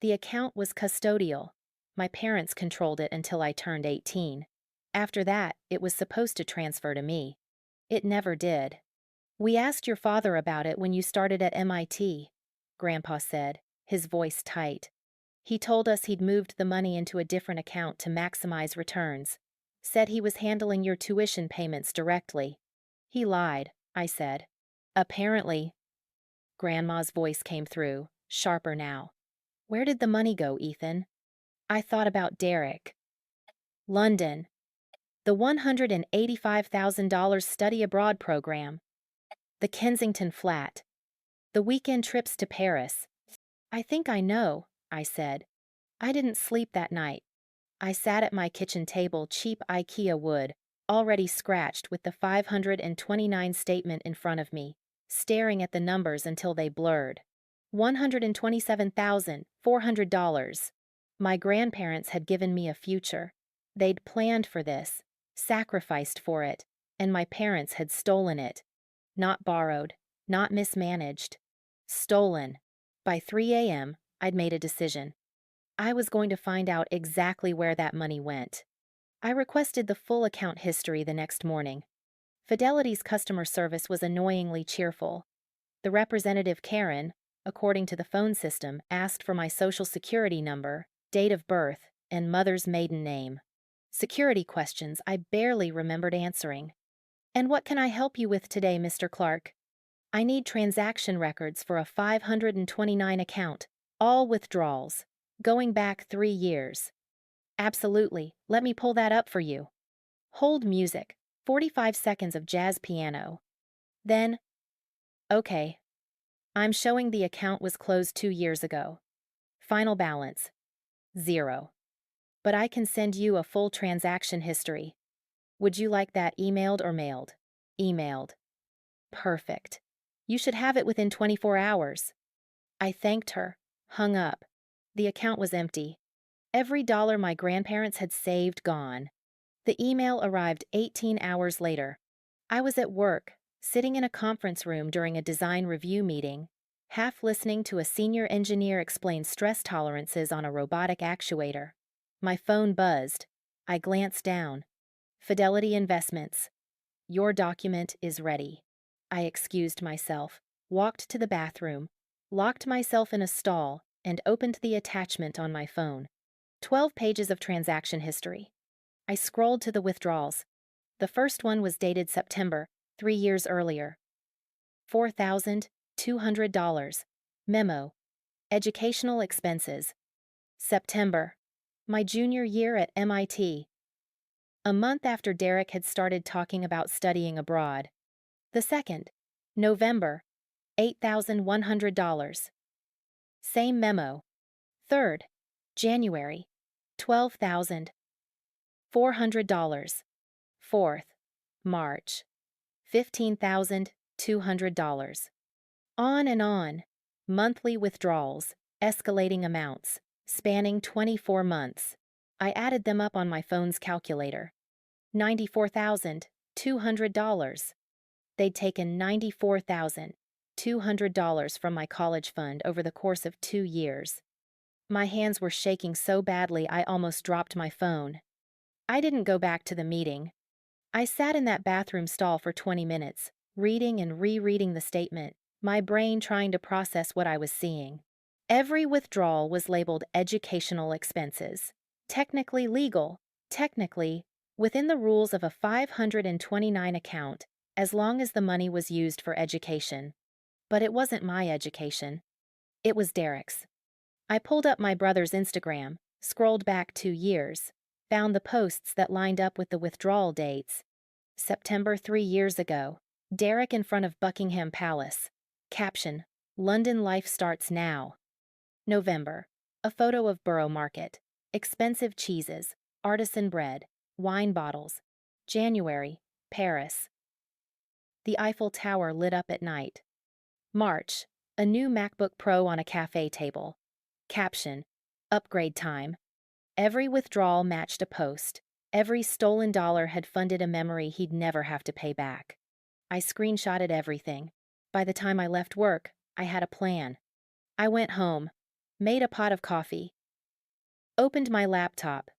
The account was custodial. My parents controlled it until I turned 18. After that, it was supposed to transfer to me. It never did. We asked your father about it when you started at MIT, Grandpa said, his voice tight. He told us he'd moved the money into a different account to maximize returns. Said he was handling your tuition payments directly. He lied, I said. Apparently. Grandma's voice came through, sharper now. Where did the money go, Ethan? I thought about Derek. London. The $185,000 study abroad program. The Kensington flat. The weekend trips to Paris. I think I know, I said. I didn't sleep that night. I sat at my kitchen table, cheap IKEA wood, already scratched with the 529 statement in front of me, staring at the numbers until they blurred. $127,400. My grandparents had given me a future. They'd planned for this, sacrificed for it, and my parents had stolen it. Not borrowed, not mismanaged. Stolen. By 3 a.m., I'd made a decision. I was going to find out exactly where that money went. I requested the full account history the next morning. Fidelity's customer service was annoyingly cheerful. The representative, Karen, according to the phone system, asked for my social security number, date of birth, and mother's maiden name. Security questions I barely remembered answering. "And what can I help you with today, Mr. Clarke?" "I need transaction records for a 529 account, all withdrawals, going back 3 years." "Absolutely, let me pull that up for you." Hold music, 45 seconds of jazz piano. Then, "Okay. I'm showing the account was closed 2 years ago. Final balance, 0. But I can send you a full transaction history. Would you like that emailed or mailed?" "Emailed." "Perfect. You should have it within 24 hours." I thanked her, hung up. The account was empty. Every dollar my grandparents had saved gone. The email arrived 18 hours later. I was at work, sitting in a conference room during a design review meeting, half listening to a senior engineer explain stress tolerances on a robotic actuator. My phone buzzed. I glanced down. "Fidelity Investments. Your document is ready." I excused myself, walked to the bathroom, locked myself in a stall, and opened the attachment on my phone. 12 pages of transaction history. I scrolled to the withdrawals. The first one was dated September, 3 years earlier. $4,200. Memo. Educational expenses. September. My junior year at MIT. A month after Derek had started talking about studying abroad. The second. November. $8,100. Same memo. Third. January. $12,400. Fourth. March. $15,200. On and on. Monthly withdrawals, escalating amounts, spanning 24 months. I added them up on my phone's calculator. $94,200. They'd taken $94,200 from my college fund over the course of 2 years. My hands were shaking so badly I almost dropped my phone. I didn't go back to the meeting. I sat in that bathroom stall for 20 minutes, reading and rereading the statement, my brain trying to process what I was seeing. Every withdrawal was labeled educational expenses. Technically legal, technically within the rules of a 529 account, as long as the money was used for education. But it wasn't my education. It was Derek's. I pulled up my brother's Instagram, scrolled back 2 years, found the posts that lined up with the withdrawal dates. September 3 years ago. Derek in front of Buckingham Palace. Caption: London life starts now. November. A photo of Borough Market. Expensive cheeses, artisan bread, wine bottles. January. Paris. The Eiffel Tower lit up at night. March. A new MacBook Pro on a cafe table. Caption: Upgrade time. Every withdrawal matched a post. Every stolen dollar had funded a memory he'd never have to pay back. I screenshotted everything. By the time I left work, I had a plan. I went home, made a pot of coffee, opened my laptop.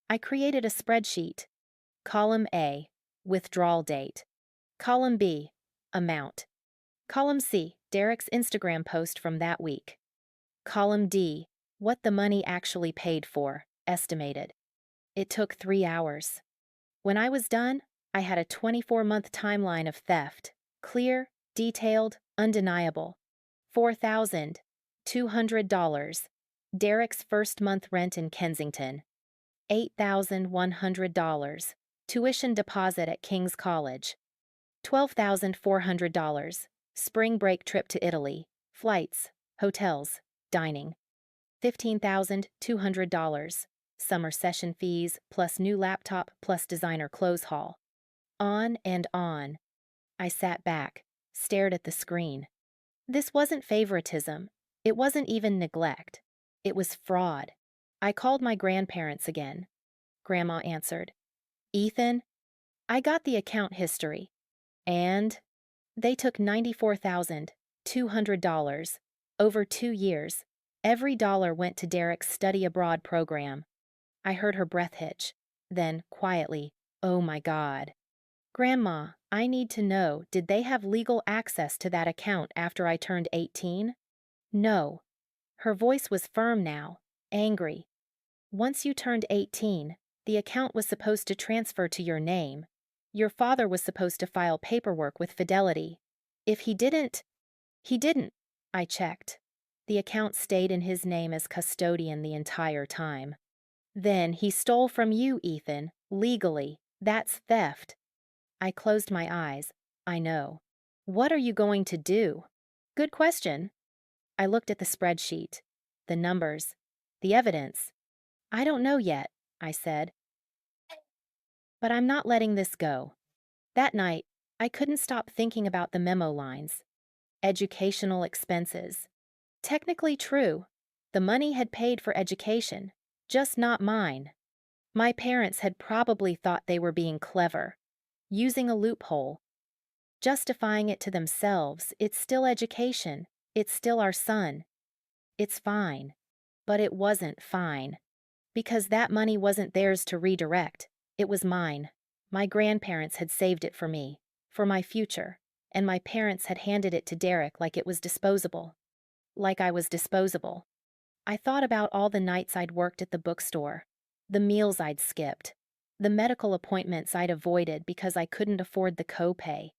I created a spreadsheet. Column A, withdrawal date. Column B, amount. Column C, Derek's Instagram post from that week. Column D, what the money actually paid for, estimated. It took 3 hours. When I was done, I had a 24-month timeline of theft. Clear, detailed, undeniable. $4,200. Derek's first month rent in Kensington. $8,100. tuition deposit at King's College. $12,400. Spring break trip to Italy. Flights, hotels, dining. $15,200. Summer session fees, plus new laptop, plus designer clothes haul. On and on. I sat back, stared at the screen. This wasn't favoritism. It wasn't even neglect. It was fraud. I called my grandparents again. Grandma answered. Ethan, I got the account history. And they took $94,200 over 2 years. Every dollar went to Derek's study abroad program. I heard her breath hitch. Then, quietly, oh my God. Grandma, I need to know, did they have legal access to that account after I turned 18? No. Her voice was firm now, angry. Once you turned 18, the account was supposed to transfer to your name. Your father was supposed to file paperwork with Fidelity. If he didn't, I checked. The account stayed in his name as custodian the entire time. Then he stole from you, Ethan, legally. That's theft. I closed my eyes. I know. What are you going to do? Good question. I looked at the spreadsheet, the numbers, the evidence. I don't know yet, I said. But I'm not letting this go. That night, I couldn't stop thinking about the memo lines. Educational expenses. Technically true. The money had paid for education, just not mine. My parents had probably thought they were being clever, using a loophole, justifying it to themselves. It's still education. It's still our son. It's fine. But it wasn't fine. Because that money wasn't theirs to redirect. It was mine. My grandparents had saved it for me, for my future, and my parents had handed it to Derek like it was disposable. Like I was disposable. I thought about all the nights I'd worked at the bookstore, the meals I'd skipped, the medical appointments I'd avoided because I couldn't afford the copay.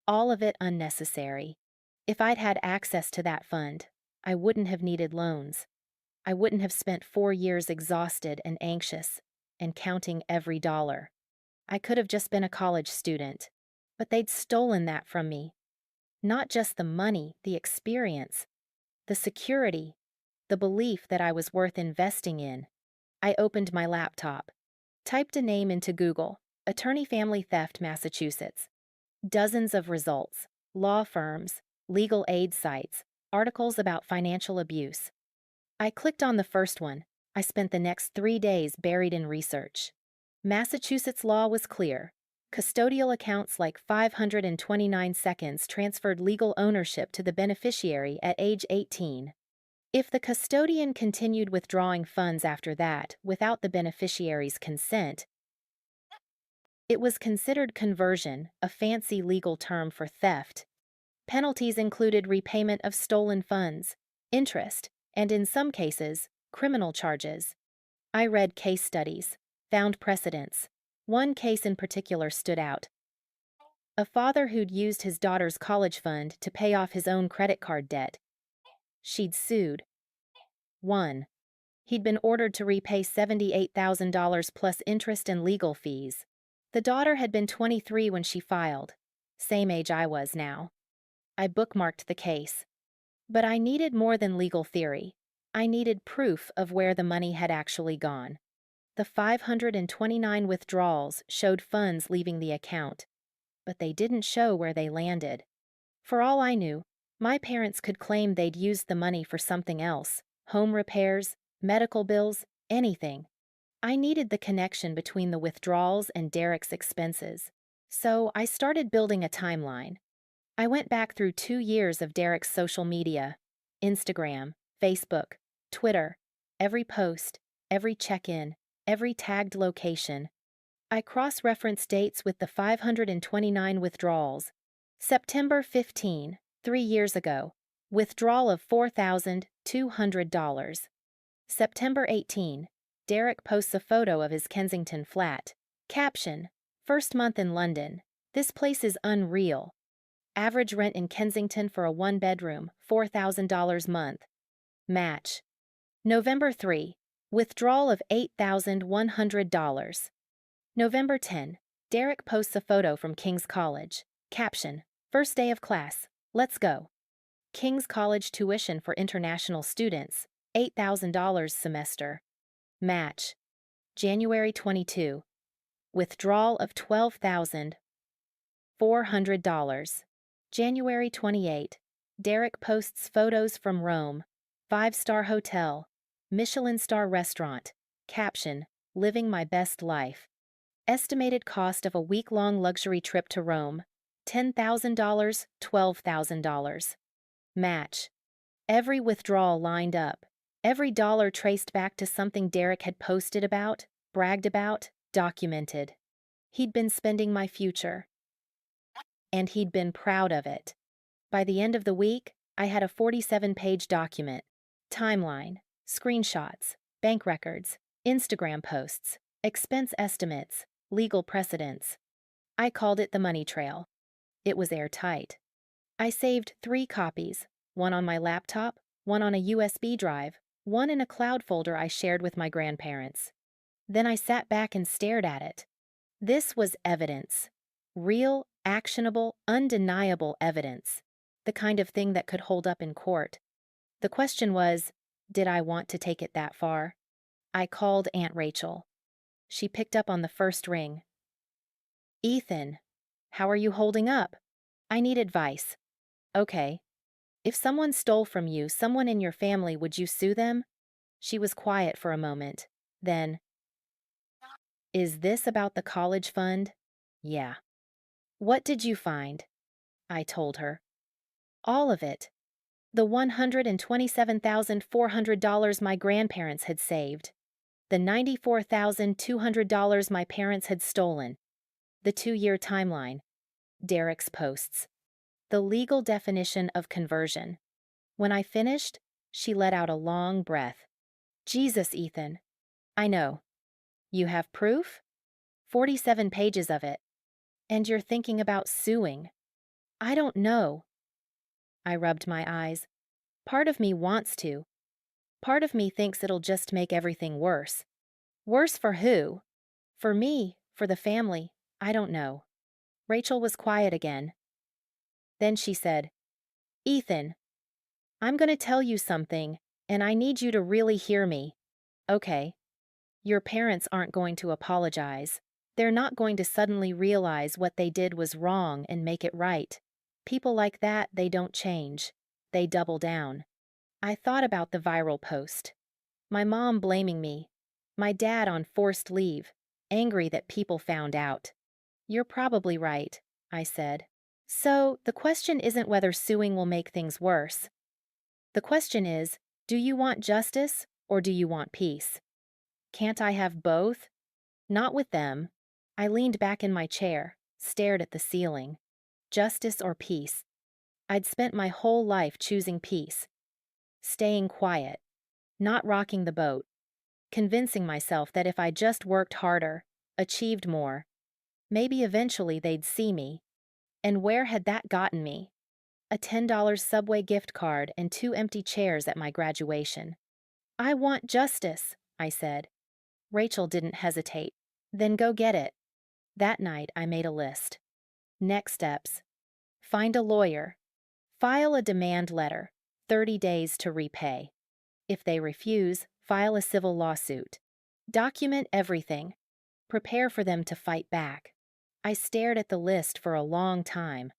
All of it unnecessary. If I'd had access to that fund, I wouldn't have needed loans. I wouldn't have spent 4 years exhausted and anxious and counting every dollar. I could have just been a college student, but they'd stolen that from me. Not just the money, the experience, the security, the belief that I was worth investing in. I opened my laptop, typed a name into Google, Attorney Family Theft, Massachusetts. Dozens of results, law firms, legal aid sites, articles about financial abuse. I clicked on the first one. I spent the next 3 days buried in research. Massachusetts law was clear. Custodial accounts like 529 seconds transferred legal ownership to the beneficiary at age 18. If the custodian continued withdrawing funds after that without the beneficiary's consent, it was considered conversion, a fancy legal term for theft. Penalties included repayment of stolen funds, interest, and in some cases, criminal charges. I read case studies, found precedents. One case in particular stood out. A father who'd used his daughter's college fund to pay off his own credit card debt. She'd sued. 1. He'd been ordered to repay $78,000 plus interest and legal fees. The daughter had been 23 when she filed, same age I was now. I bookmarked the case. But I needed more than legal theory. I needed proof of where the money had actually gone. The 529 withdrawals showed funds leaving the account, but they didn't show where they landed. For all I knew, my parents could claim they'd used the money for something else, home repairs, medical bills, anything. I needed the connection between the withdrawals and Derek's expenses. So I started building a timeline. I went back through 2 years of Derek's social media, Instagram, Facebook, Twitter, every post, every check-in, every tagged location. I cross-referenced dates with the 529 withdrawals. September 15, 3 years ago, withdrawal of $4,200. September 18, Derek posts a photo of his Kensington flat. Caption, first month in London. This place is unreal. Average rent in Kensington for a 1-bedroom, $4,000 month. Match. November 3, withdrawal of $8,100. November 10, Derek posts a photo from King's College. Caption: First day of class. Let's go. King's College tuition for international students, $8,000 semester. Match: January 22. Withdrawal of $12,400. January 28. Derek posts photos from Rome. 5-star hotel. Michelin star restaurant. Caption: Living my best life. Estimated cost of a week-long luxury trip to Rome: $10,000, $12,000. Match: Every withdrawal lined up. Every dollar traced back to something Derek had posted about, bragged about, documented. He'd been spending my future. And he'd been proud of it. By the end of the week, I had a 47-page document. Timeline, screenshots, bank records, Instagram posts, expense estimates, legal precedents. I called it the money trail. It was airtight. I saved 3 copies, one on my laptop, one on a USB drive, one in a cloud folder I shared with my grandparents. Then I sat back and stared at it. This was evidence. Real, actionable, undeniable evidence. The kind of thing that could hold up in court. The question was, did I want to take it that far? I called Aunt Rachel. She picked up on the first ring. Ethan, how are you holding up? I need advice. Okay. If someone stole from you, someone in your family, would you sue them? She was quiet for a moment. Then, is this about the college fund? Yeah. What did you find? I told her. All of it. The $127,400 my grandparents had saved. The $94,200 my parents had stolen. The 2-year timeline. Derek's posts. The legal definition of conversion. When I finished, she let out a long breath. Jesus, Ethan. I know. You have proof? 47 pages of it. And you're thinking about suing. I don't know. I rubbed my eyes. Part of me wants to. Part of me thinks it'll just make everything worse. Worse for who? For me, for the family, I don't know. Rachel was quiet again. Then she said, Ethan, I'm going to tell you something, and I need you to really hear me. Okay. Your parents aren't going to apologize. They're not going to suddenly realize what they did was wrong and make it right. People like that, they don't change. They double down. I thought about the viral post. My mom blaming me. My dad on forced leave, angry that people found out. You're probably right, I said. So, the question isn't whether suing will make things worse. The question is, do you want justice or do you want peace? Can't I have both? Not with them. I leaned back in my chair, stared at the ceiling. Justice or peace? I'd spent my whole life choosing peace. Staying quiet. Not rocking the boat. Convincing myself that if I just worked harder, achieved more, maybe eventually they'd see me. And where had that gotten me? A $10 Subway gift card and 2 empty chairs at my graduation. I want justice, I said. Rachel didn't hesitate. Then go get it. That night I made a list. Next steps. Find a lawyer. File a demand letter, 30 days to repay. If they refuse, file a civil lawsuit. Document everything. Prepare for them to fight back. I stared at the list for a long time.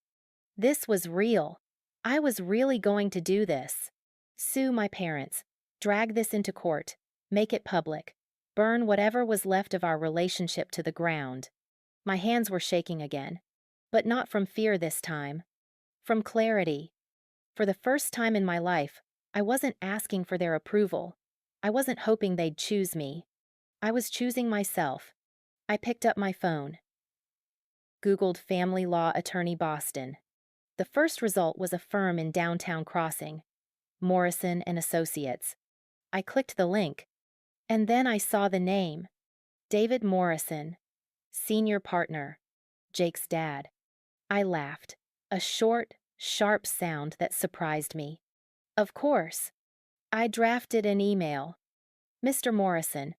This was real. I was really going to do this. Sue my parents. Drag this into court. Make it public. Burn whatever was left of our relationship to the ground. My hands were shaking again. But not from fear this time. From clarity. For the first time in my life, I wasn't asking for their approval. I wasn't hoping they'd choose me. I was choosing myself. I picked up my phone. Googled family law attorney Boston. The first result was a firm in downtown Crossing, Morrison and Associates. I clicked the link, and then I saw the name. David Morrison, senior partner, Jake's dad. I laughed, a short, sharp sound that surprised me. Of course. I drafted an email. Mr. Morrison,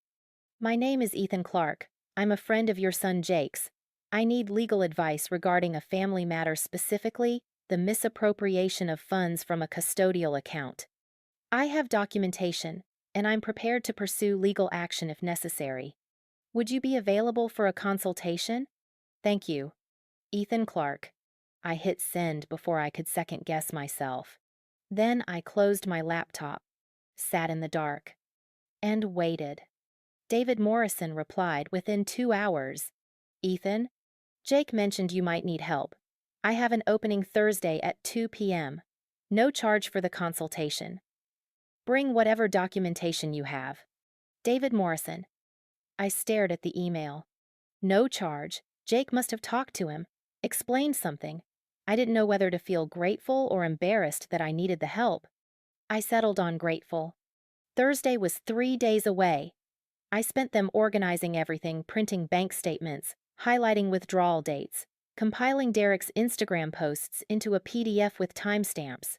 my name is Ethan Clarke. I'm a friend of your son Jake's. I need legal advice regarding a family matter, specifically the misappropriation of funds from a custodial account. I have documentation, and I'm prepared to pursue legal action if necessary. Would you be available for a consultation? Thank you. Ethan Clarke. I hit send before I could second guess myself. Then I closed my laptop, sat in the dark, and waited. David Morrison replied within 2 hours. Ethan, Jake mentioned you might need help. I have an opening Thursday at 2 p.m. No charge for the consultation. Bring whatever documentation you have. David Morrison. I stared at the email. No charge. Jake must have talked to him, explained something. I didn't know whether to feel grateful or embarrassed that I needed the help. I settled on grateful. Thursday was 3 days away. I spent them organizing everything, printing bank statements, highlighting withdrawal dates, compiling Derek's Instagram posts into a PDF with timestamps.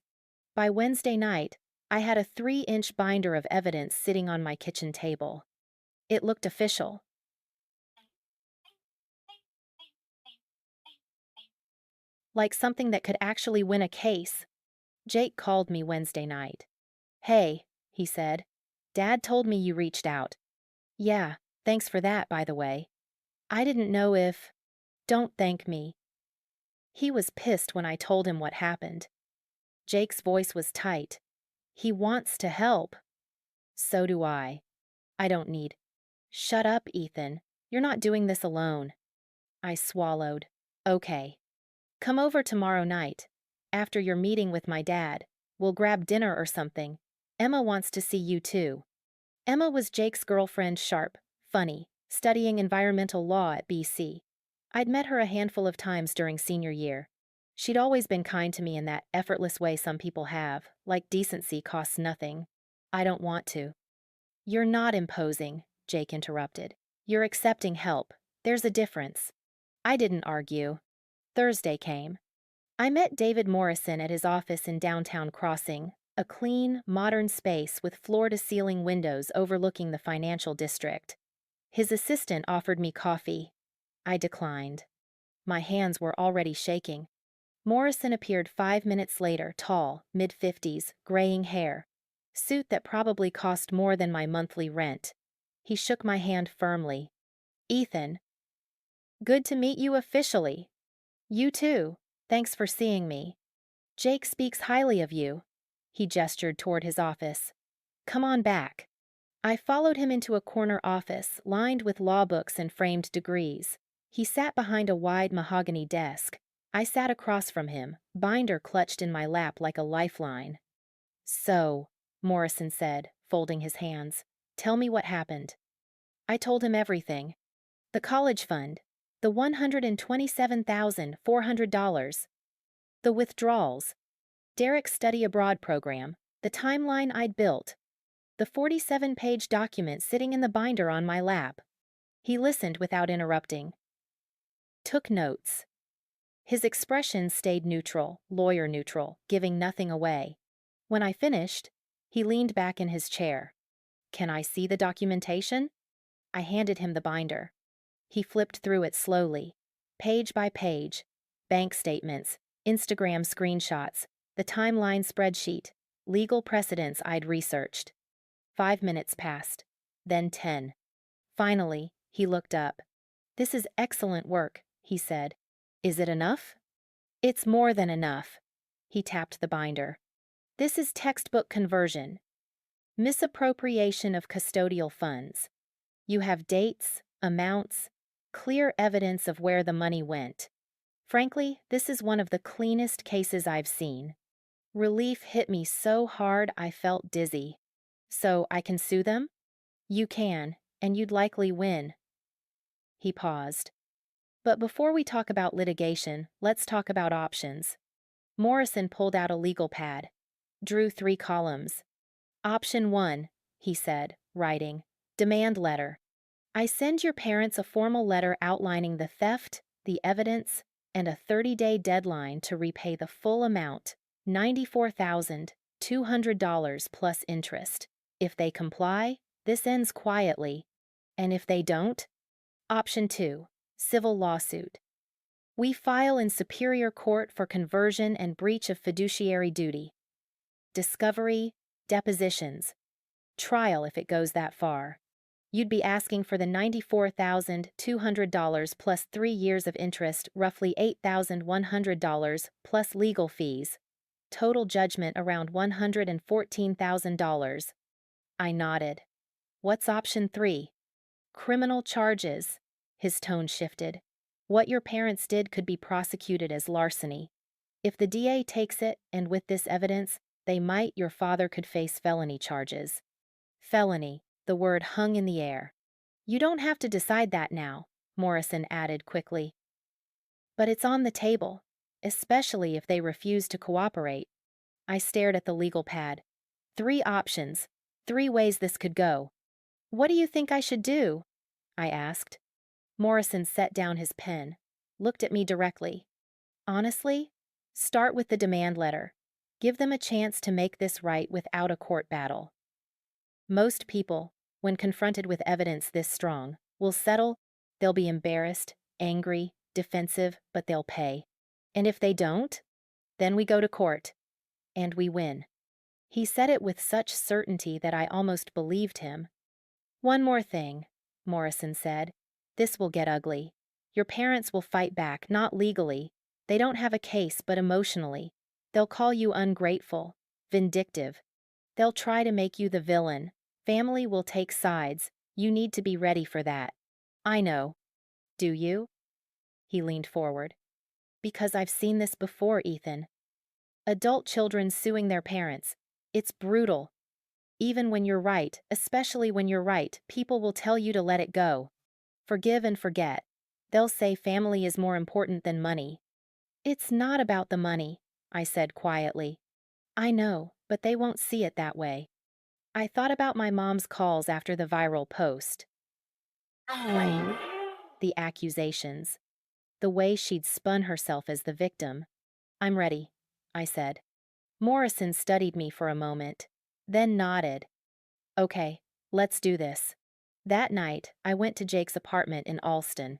By Wednesday night, I had a 3-inch binder of evidence sitting on my kitchen table. It looked official. Like something that could actually win a case. Jake called me Wednesday night. Hey, he said. Dad told me you reached out. Yeah, thanks for that, by the way. I didn't know if... Don't thank me. He was pissed when I told him what happened. Jake's voice was tight. He wants to help. So do I. I don't need... Shut up, Ethan. You're not doing this alone. I swallowed. Okay. Come over tomorrow night. After your meeting with my dad, we'll grab dinner or something. Emma wants to see you too. Emma was Jake's girlfriend, sharp, funny, studying environmental law at BC. I'd met her a handful of times during senior year. She'd always been kind to me in that effortless way some people have, like decency costs nothing. I don't want to. You're not imposing, Jake interrupted. You're accepting help. There's a difference. I didn't argue. Thursday came. I met David Morrison at his office in downtown Crossing, a clean, modern space with floor-to-ceiling windows overlooking the financial district. His assistant offered me coffee. I declined. My hands were already shaking. Morrison appeared 5 minutes later, tall, mid-50s, graying hair. Suit that probably cost more than my monthly rent. He shook my hand firmly. Ethan. Good to meet you officially. You too. Thanks for seeing me. Jake speaks highly of you. He gestured toward his office. Come on back. I followed him into a corner office lined with law books and framed degrees. He sat behind a wide mahogany desk. I sat across from him, binder clutched in my lap like a lifeline. So, Morrison said, folding his hands, tell me what happened. I told him everything. The college fund, the $127,400, the withdrawals, Derek's study abroad program, the timeline I'd built, the 47-page document sitting in the binder on my lap. He listened without interrupting. Took notes. His expression stayed neutral, lawyer neutral, giving nothing away. When I finished, he leaned back in his chair. Can I see the documentation? I handed him the binder. He flipped through it slowly, page by page, bank statements, Instagram screenshots, the timeline spreadsheet, legal precedents I'd researched. 5 minutes passed, then 10. Finally, he looked up. This is excellent work, he said. Is it enough? It's more than enough. He tapped the binder. This is textbook conversion. Misappropriation of custodial funds. You have dates, amounts, clear evidence of where the money went. Frankly, this is one of the cleanest cases I've seen. Relief hit me so hard I felt dizzy. So I can sue them? You can, and you'd likely win. He paused. But before we talk about litigation, let's talk about options. Morrison pulled out a legal pad, drew 3 columns. Option 1, he said, writing, demand letter. I send your parents a formal letter outlining the theft, the evidence, and a 30-day deadline to repay the full amount, $94,200 plus interest. If they comply, this ends quietly. And if they don't? Option 2. Civil lawsuit. We file in Superior Court for conversion and breach of fiduciary duty. Discovery, depositions. Trial if it goes that far. You'd be asking for the $94,200 plus 3 years of interest, roughly $8,100 plus legal fees. Total judgment around $114,000. I nodded. What's option 3? Criminal charges. His tone shifted. What your parents did could be prosecuted as larceny. If the DA takes it, and with this evidence, your father could face felony charges. Felony, the word hung in the air. You don't have to decide that now, Morrison added quickly. But it's on the table, especially if they refuse to cooperate. I stared at the legal pad. 3 options, 3 ways this could go. What do you think I should do? I asked. Morrison set down his pen, looked at me directly. Honestly, start with the demand letter. Give them a chance to make this right without a court battle. Most people, when confronted with evidence this strong, will settle. They'll be embarrassed, angry, defensive, but they'll pay. And if they don't, then we go to court. And we win. He said it with such certainty that I almost believed him. One more thing, Morrison said. This will get ugly. Your parents will fight back, not legally. They don't have a case, but emotionally. They'll call you ungrateful, vindictive. They'll try to make you the villain. Family will take sides. You need to be ready for that. I know. Do you? He leaned forward. Because I've seen this before, Ethan. Adult children suing their parents. It's brutal. Even when you're right, especially when you're right, people will tell you to let it go. Forgive and forget. They'll say family is more important than money. It's not about the money, I said quietly. I know, but they won't see it that way. I thought about my mom's calls after the viral post. The accusations. The way she'd spun herself as the victim. I'm ready, I said. Morrison studied me for a moment, then nodded. Okay, let's do this. That night, I went to Jake's apartment in Alston.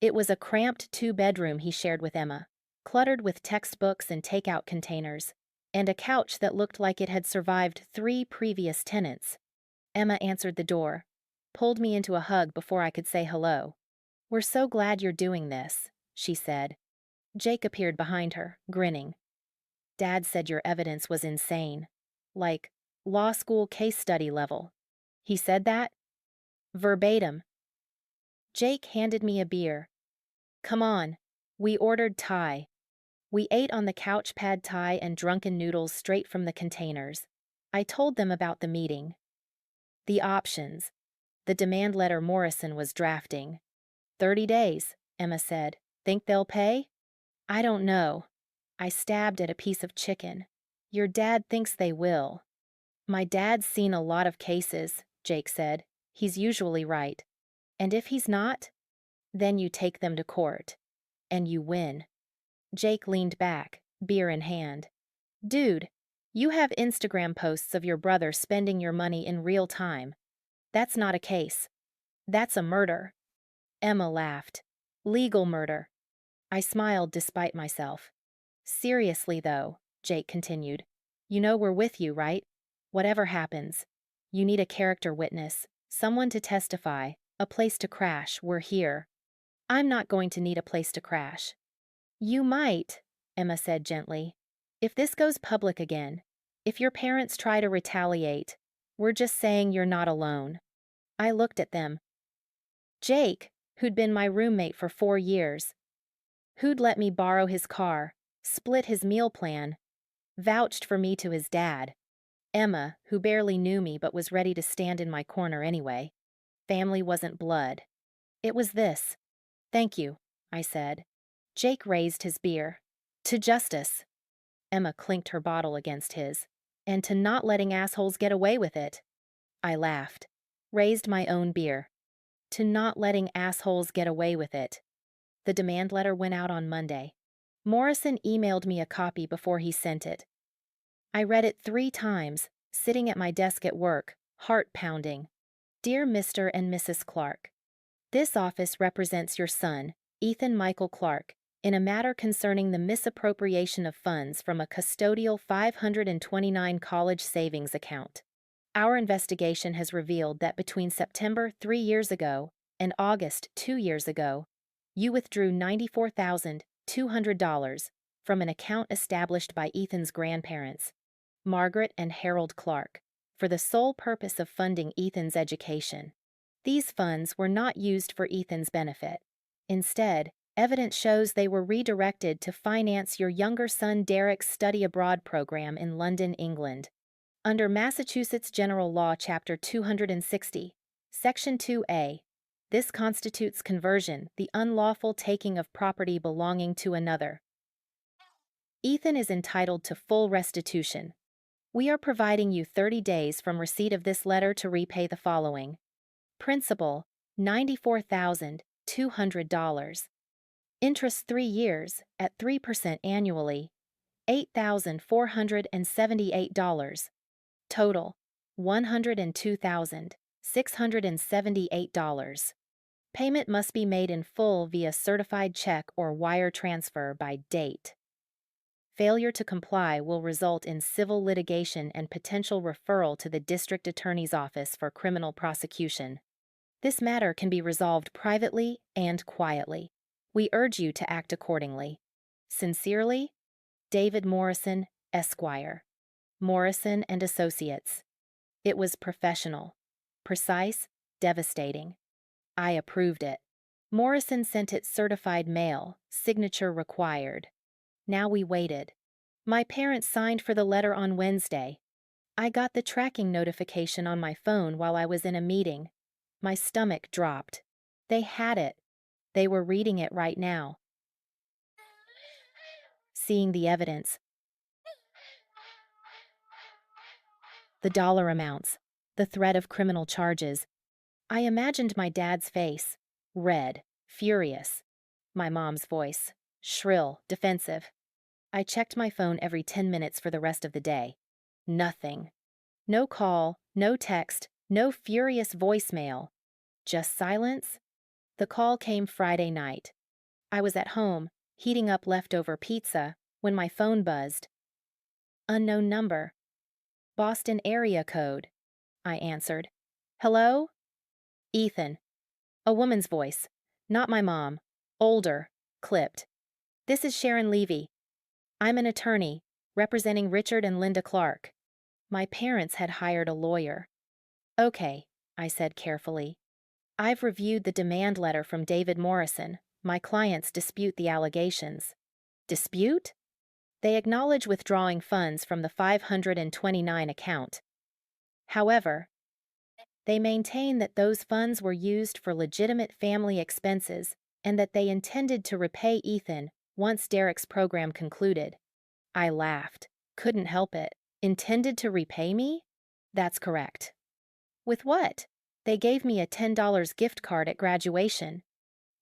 It was a cramped 2-bedroom he shared with Emma, cluttered with textbooks and takeout containers, and a couch that looked like it had survived 3 previous tenants. Emma answered the door, pulled me into a hug before I could say hello. We're so glad you're doing this, she said. Jake appeared behind her, grinning. Dad said your evidence was insane. Like, law school case study level. He said that? Verbatim. Jake handed me a beer. Come on. We ordered Thai. We ate on the couch pad Thai and drunken noodles straight from the containers. I told them about the meeting. The options. The demand letter Morrison was drafting. 30 days, Emma said. Think they'll pay? I don't know. I stabbed at a piece of chicken. Your dad thinks they will. My dad's seen a lot of cases, Jake said. He's usually right. And if he's not, then you take them to court. And you win. Jake leaned back, beer in hand. Dude, you have Instagram posts of your brother spending your money in real time. That's not a case. That's a murder. Emma laughed. Legal murder. I smiled despite myself. Seriously, though, Jake continued. You know we're with you, right? Whatever happens. You need a character witness, someone to testify, a place to crash. We're here. I'm not going to need a place to crash. You might, Emma said gently. If this goes public again, if your parents try to retaliate, we're just saying you're not alone. I looked at them. Jake, who'd been my roommate for 4 years, who'd let me borrow his car, split his meal plan, vouched for me to his dad. Emma, who barely knew me but was ready to stand in my corner anyway. Family wasn't blood. It was this. Thank you, I said. Jake raised his beer. To justice. Emma clinked her bottle against his. And to not letting assholes get away with it. I laughed. Raised my own beer. To not letting assholes get away with it. The demand letter went out on Monday. Morrison emailed me a copy before he sent it. I read it 3 times, sitting at my desk at work, heart pounding. Dear Mr. and Mrs. Clarke, This office represents your son, Ethan Michael Clarke, in a matter concerning the misappropriation of funds from a custodial 529 college savings account. Our investigation has revealed that between September 3 years ago and August 2 years ago, you withdrew $94,200 from an account established by Ethan's grandparents, Margaret and Harold Clarke, for the sole purpose of funding Ethan's education. These funds were not used for Ethan's benefit. Instead, evidence shows they were redirected to finance your younger son Derek's study abroad program in London, England. Under Massachusetts General Law, Chapter 260, Section 2A, this constitutes conversion, the unlawful taking of property belonging to another. Ethan is entitled to full restitution. We are providing you 30 days from receipt of this letter to repay the following. Principal, $94,200. Interest 3 years, at 3% annually, $8,478. Total, $102,678. Payment must be made in full via certified check or wire transfer by date. Failure to comply will result in civil litigation and potential referral to the District Attorney's Office for criminal prosecution. This matter can be resolved privately and quietly. We urge you to act accordingly. Sincerely, David Morrison, Esquire. Morrison and Associates. It was professional, precise, devastating. I approved it. Morrison sent it certified mail, signature required. Now we waited. My parents signed for the letter on Wednesday. I got the tracking notification on my phone while I was in a meeting. My stomach dropped. They had it. They were reading it right now. Seeing the evidence, the dollar amounts, the threat of criminal charges, I imagined my dad's face, red, furious. My mom's voice, shrill, defensive. I checked my phone every 10 minutes for the rest of the day. Nothing. No call, no text, no furious voicemail. Just silence. The call came Friday night. I was at home, heating up leftover pizza, when my phone buzzed. Unknown number. Boston area code. I answered. Hello? Ethan. A woman's voice. Not my mom. Older. Clipped. This is Sharon Levy. I'm an attorney, representing Richard and Linda Clarke. My parents had hired a lawyer. Okay, I said carefully. I've reviewed the demand letter from David Morrison. My clients dispute the allegations. Dispute? They acknowledge withdrawing funds from the 529 account. However, they maintain that those funds were used for legitimate family expenses and that they intended to repay Ethan once Derek's program concluded. I laughed. Couldn't help it. Intended to repay me? That's correct. With what? They gave me a $10 gift card at graduation.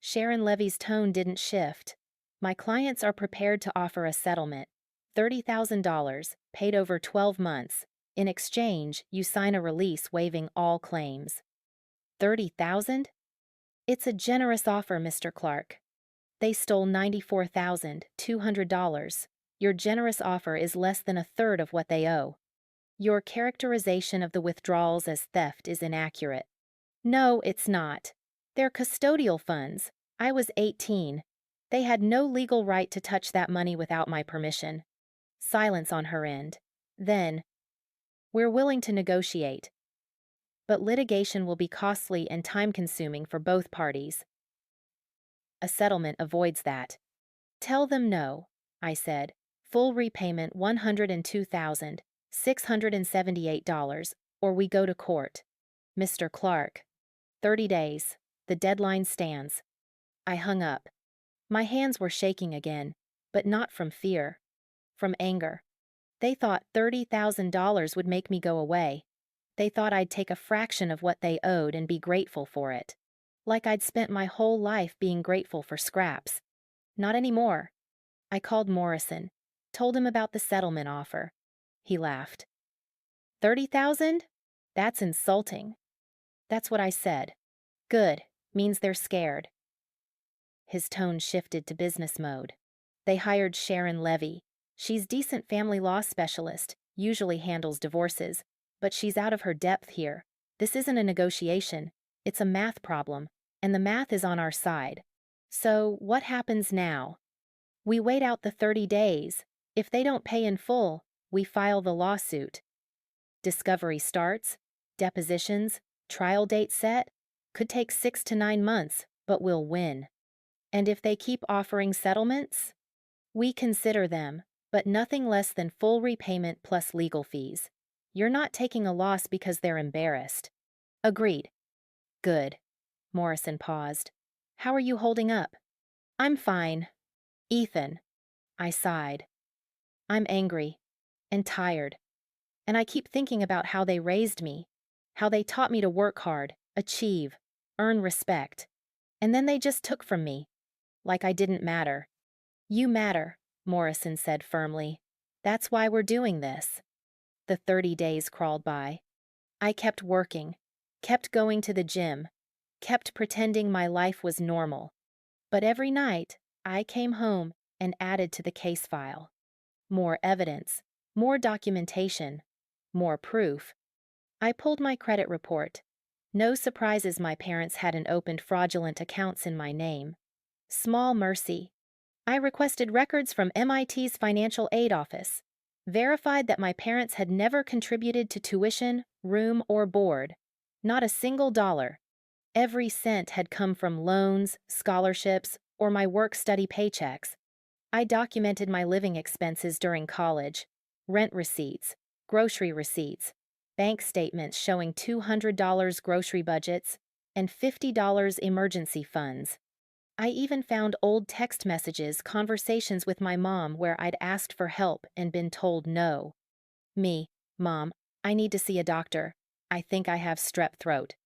Sharon Levy's tone didn't shift. My clients are prepared to offer a settlement, $30,000, paid over 12 months. In exchange, you sign a release waiving all claims. $30,000? It's a generous offer, Mr. Clarke. They stole $94,200. Your generous offer is less than a third of what they owe. Your characterization of the withdrawals as theft is inaccurate. No, it's not. They're custodial funds. I was 18. They had no legal right to touch that money without my permission. Silence on her end. Then, we're willing to negotiate. But litigation will be costly and time-consuming for both parties. A settlement avoids that. Tell them no, I said. Full repayment $102,678, or we go to court. Mr. Clarke. 30 days. The deadline stands. I hung up. My hands were shaking again, but not from fear. From anger. They thought $30,000 would make me go away. They thought I'd take a fraction of what they owed and be grateful for it. Like I'd spent my whole life being grateful for scraps. Not anymore. I called Morrison, told him about the settlement offer. He laughed. $30,000? That's insulting. That's what I said. Good, means they're scared. His tone shifted to business mode. They hired Sharon Levy. She's decent family law specialist, usually handles divorces, but she's out of her depth here. This isn't a negotiation, it's a math problem, and the math is on our side. So, what happens now? We wait out the 30 days. If they don't pay in full, we file the lawsuit. Discovery starts, depositions, trial date set. Could take 6 to 9 months, but we'll win. And if they keep offering settlements? We consider them, but nothing less than full repayment plus legal fees. You're not taking a loss because they're embarrassed. Agreed. Good. Morrison paused. How are you holding up? I'm fine. Ethan. I sighed. I'm angry. And tired. And I keep thinking about how they raised me. How they taught me to work hard, achieve, earn respect. And then they just took from me. Like I didn't matter. You matter, Morrison said firmly. That's why we're doing this. The 30 days crawled by. I kept working, kept going to the gym, kept pretending my life was normal. But every night, I came home and added to the case file. More evidence, more documentation, more proof. I pulled my credit report. No surprises my parents hadn't opened fraudulent accounts in my name. Small mercy. I requested records from MIT's financial aid office, verified that my parents had never contributed to tuition, room, or board. Not a single dollar. Every cent had come from loans, scholarships, or my work-study paychecks. I documented my living expenses during college, rent receipts, grocery receipts, bank statements showing $200 grocery budgets, and $50 emergency funds. I even found old text messages, conversations with my mom where I'd asked for help and been told no. Me, Mom, I need to see a doctor. I think I have strep throat.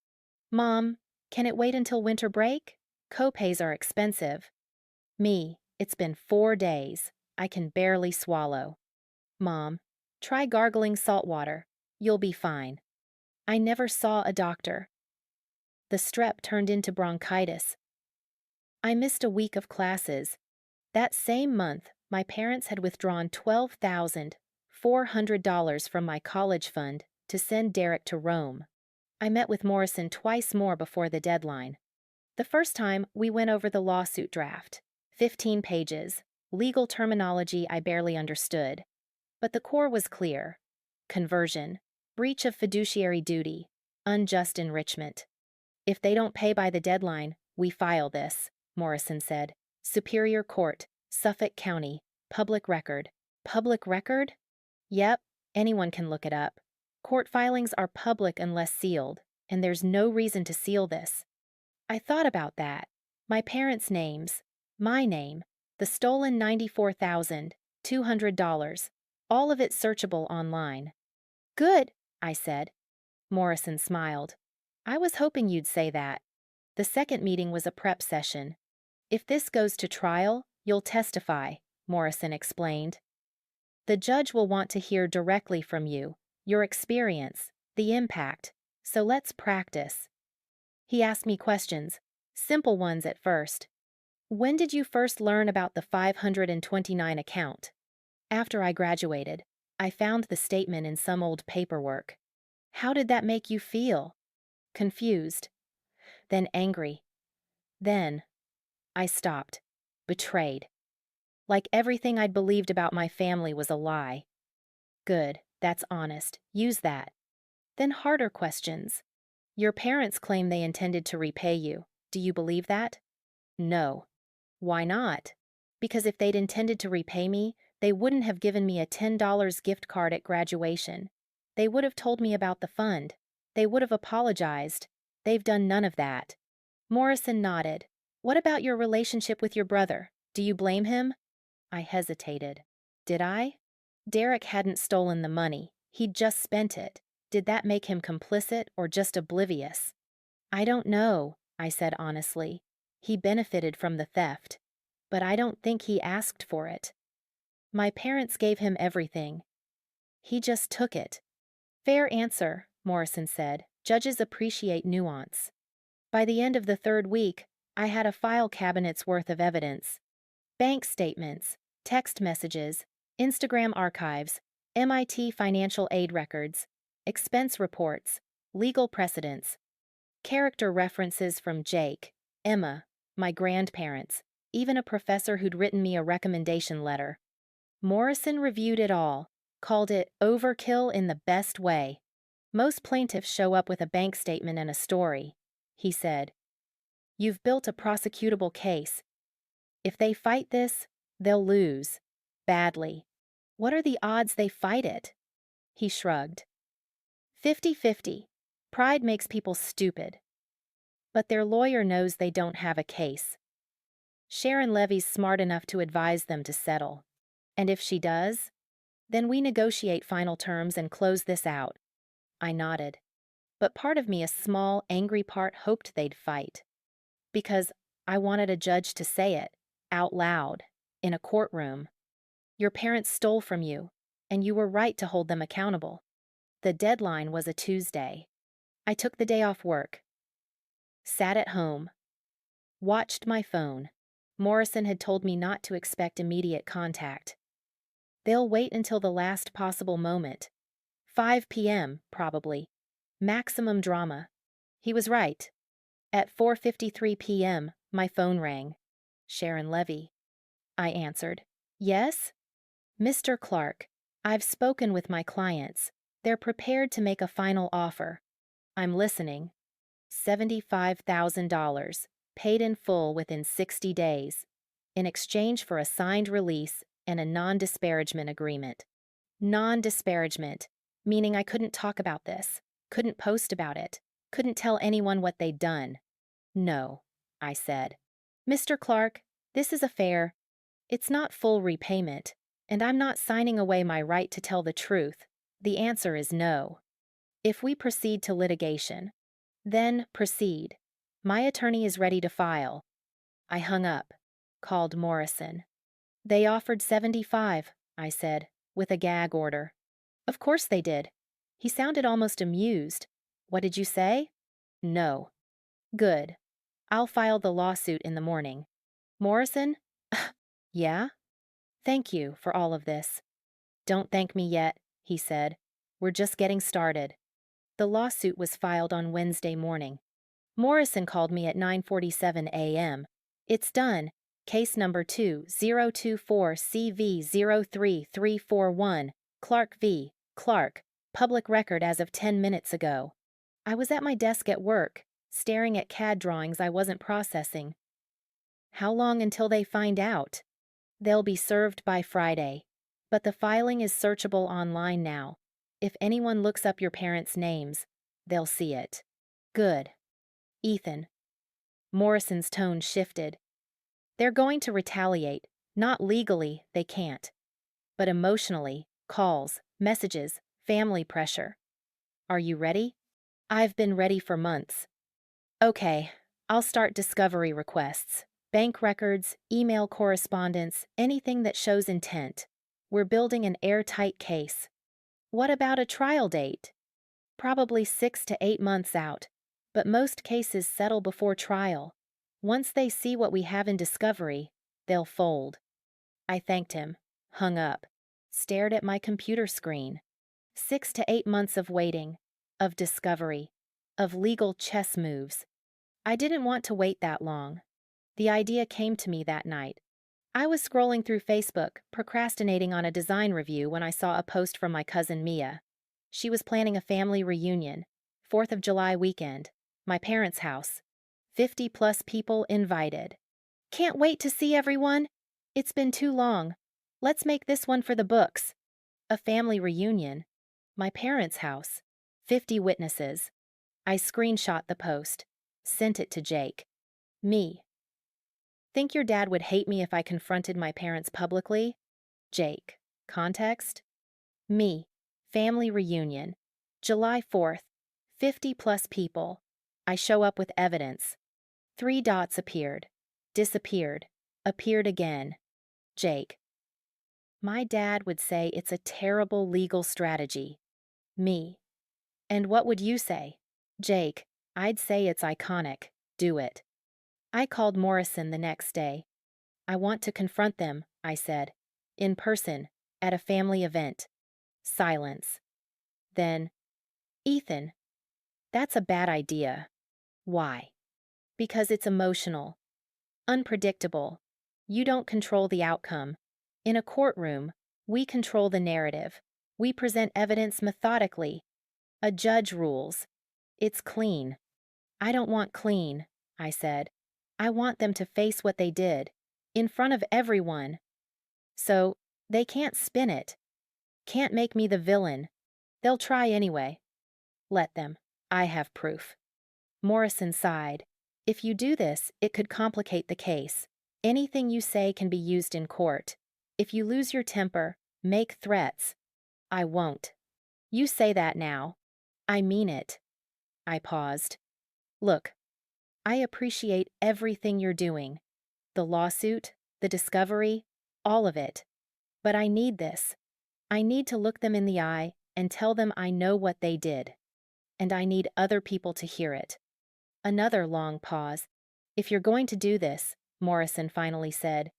Mom, can it wait until winter break? Copays are expensive. Me, it's been 4 days. I can barely swallow. Mom, try gargling salt water. You'll be fine. I never saw a doctor. The strep turned into bronchitis. I missed a week of classes. That same month, my parents had withdrawn $12,400 from my college fund to send Derek to Rome. I met with Morrison twice more before the deadline. The first time, we went over the lawsuit draft. 15 pages, legal terminology I barely understood. But the core was clear. Conversion, breach of fiduciary duty, unjust enrichment. If they don't pay by the deadline, we file this, Morrison said. Superior Court, Suffolk County, public record. Public record? Yep, anyone can look it up. Court filings are public unless sealed, and there's no reason to seal this. I thought about that. My parents' names, my name, the stolen $94,200, all of it searchable online. Good, I said. Morrison smiled. I was hoping you'd say that. The second meeting was a prep session. If this goes to trial, you'll testify, Morrison explained. The judge will want to hear directly from you, your experience, the impact, so let's practice. He asked me questions, simple ones at first. When did you first learn about the 529 account? After I graduated, I found the statement in some old paperwork. How did that make you feel? Confused. Then angry. Then, I stopped. Betrayed. Like everything I'd believed about my family was a lie. Good, that's honest. Use that. Then harder questions. Your parents claim they intended to repay you. Do you believe that? No. Why not? Because if they'd intended to repay me, they wouldn't have given me a $10 gift card at graduation. They would have told me about the fund. They would have apologized. They've done none of that. Morrison nodded. What about your relationship with your brother? Do you blame him? I hesitated. Did I? Derek hadn't stolen the money. He'd just spent it. Did that make him complicit or just oblivious? I don't know, I said honestly. He benefited from the theft. But I don't think he asked for it. My parents gave him everything. He just took it. Fair answer, Morrison said. Judges appreciate nuance. By the end of the third week, I had a file cabinet's worth of evidence. Bank statements, text messages, Instagram archives, MIT financial aid records, expense reports, legal precedents, character references from Jake, Emma, my grandparents, even a professor who'd written me a recommendation letter. Morrison reviewed it all, called it overkill in the best way. Most plaintiffs show up with a bank statement and a story, he said. You've built a prosecutable case. If they fight this, they'll lose. Badly. What are the odds they fight it? He shrugged. 50-50. Pride makes people stupid. But their lawyer knows they don't have a case. Sharon Levy's smart enough to advise them to settle. And if she does, then we negotiate final terms and close this out. I nodded. But part of me, a small, angry part, hoped they'd fight. Because I wanted a judge to say it, out loud, in a courtroom. Your parents stole from you, and you were right to hold them accountable. The deadline was a Tuesday. I took the day off work. Sat at home. Watched my phone. Morrison had told me not to expect immediate contact. They'll wait until the last possible moment. 5 p.m., probably. Maximum drama. He was right. At 4:53 p.m., my phone rang. Sharon Levy. I answered. Yes? Mr. Clarke, I've spoken with my clients. They're prepared to make a final offer. I'm listening. $75,000, paid in full within 60 days, in exchange for a signed release and a non-disparagement agreement. Non-disparagement, meaning I couldn't talk about this, couldn't post about it, couldn't tell anyone what they'd done. No, I said. Mr. Clarke, this is a fair. It's not full repayment, and I'm not signing away my right to tell the truth. The answer is no. If we proceed to litigation, then proceed. My attorney is ready to file. I hung up, called Morrison. They offered 75, I said, with a gag order. Of course they did. He sounded almost amused. What did you say? No. Good. I'll file the lawsuit in the morning. Morrison? Yeah? Thank you for all of this. Don't thank me yet, he said. We're just getting started. The lawsuit was filed on Wednesday morning. Morrison called me at 9:47 a.m. It's done. Case number 2024CV033341, Clarke v. Clarke, public record as of 10 minutes ago. I was at my desk at work, staring at CAD drawings I wasn't processing. How long until they find out? They'll be served by Friday. But the filing is searchable online now. If anyone looks up your parents' names, they'll see it. Good. Ethan. Morrison's tone shifted. They're going to retaliate. Not legally, they can't. But emotionally, calls, messages, family pressure. Are you ready? I've been ready for months. Okay, I'll start discovery requests. Bank records, email correspondence, anything that shows intent. We're building an airtight case. What about a trial date? Probably 6 to 8 months out, but most cases settle before trial. Once they see what we have in discovery, they'll fold. I thanked him, hung up, stared at my computer screen. 6 to 8 months of waiting, of discovery, of legal chess moves. I didn't want to wait that long. The idea came to me that night. I was scrolling through Facebook, procrastinating on a design review when I saw a post from my cousin Mia. She was planning a family reunion, 4th of July weekend, my parents' house. 50+ people invited. Can't wait to see everyone. It's been too long. Let's make this one for the books. A family reunion. My parents' house. 50 witnesses. I screenshot the post. Sent it to Jake. Me. Think your dad would hate me if I confronted my parents publicly? Jake. Context? Me. Family reunion. July 4th. 50+ people. I show up with evidence. 3 dots appeared. Disappeared. Appeared again. Jake. My dad would say it's a terrible legal strategy. Me. And what would you say? Jake. I'd say it's iconic. Do it. I called Morrison the next day. I want to confront them, I said. In person, at a family event. Silence. Then, Ethan, that's a bad idea. Why? Because it's emotional. Unpredictable. You don't control the outcome. In a courtroom, we control the narrative. We present evidence methodically. A judge rules. It's clean. I don't want clean, I said. I want them to face what they did. In front of everyone. So, they can't spin it. Can't make me the villain. They'll try anyway. Let them. I have proof. Morrison sighed. If you do this, it could complicate the case. Anything you say can be used in court. If you lose your temper, make threats. I won't. You say that now. I mean it. I paused. Look, I appreciate everything you're doing. The lawsuit, the discovery, all of it. But I need this. I need to look them in the eye and tell them I know what they did. And I need other people to hear it. Another long pause. If you're going to do this, Morrison finally said,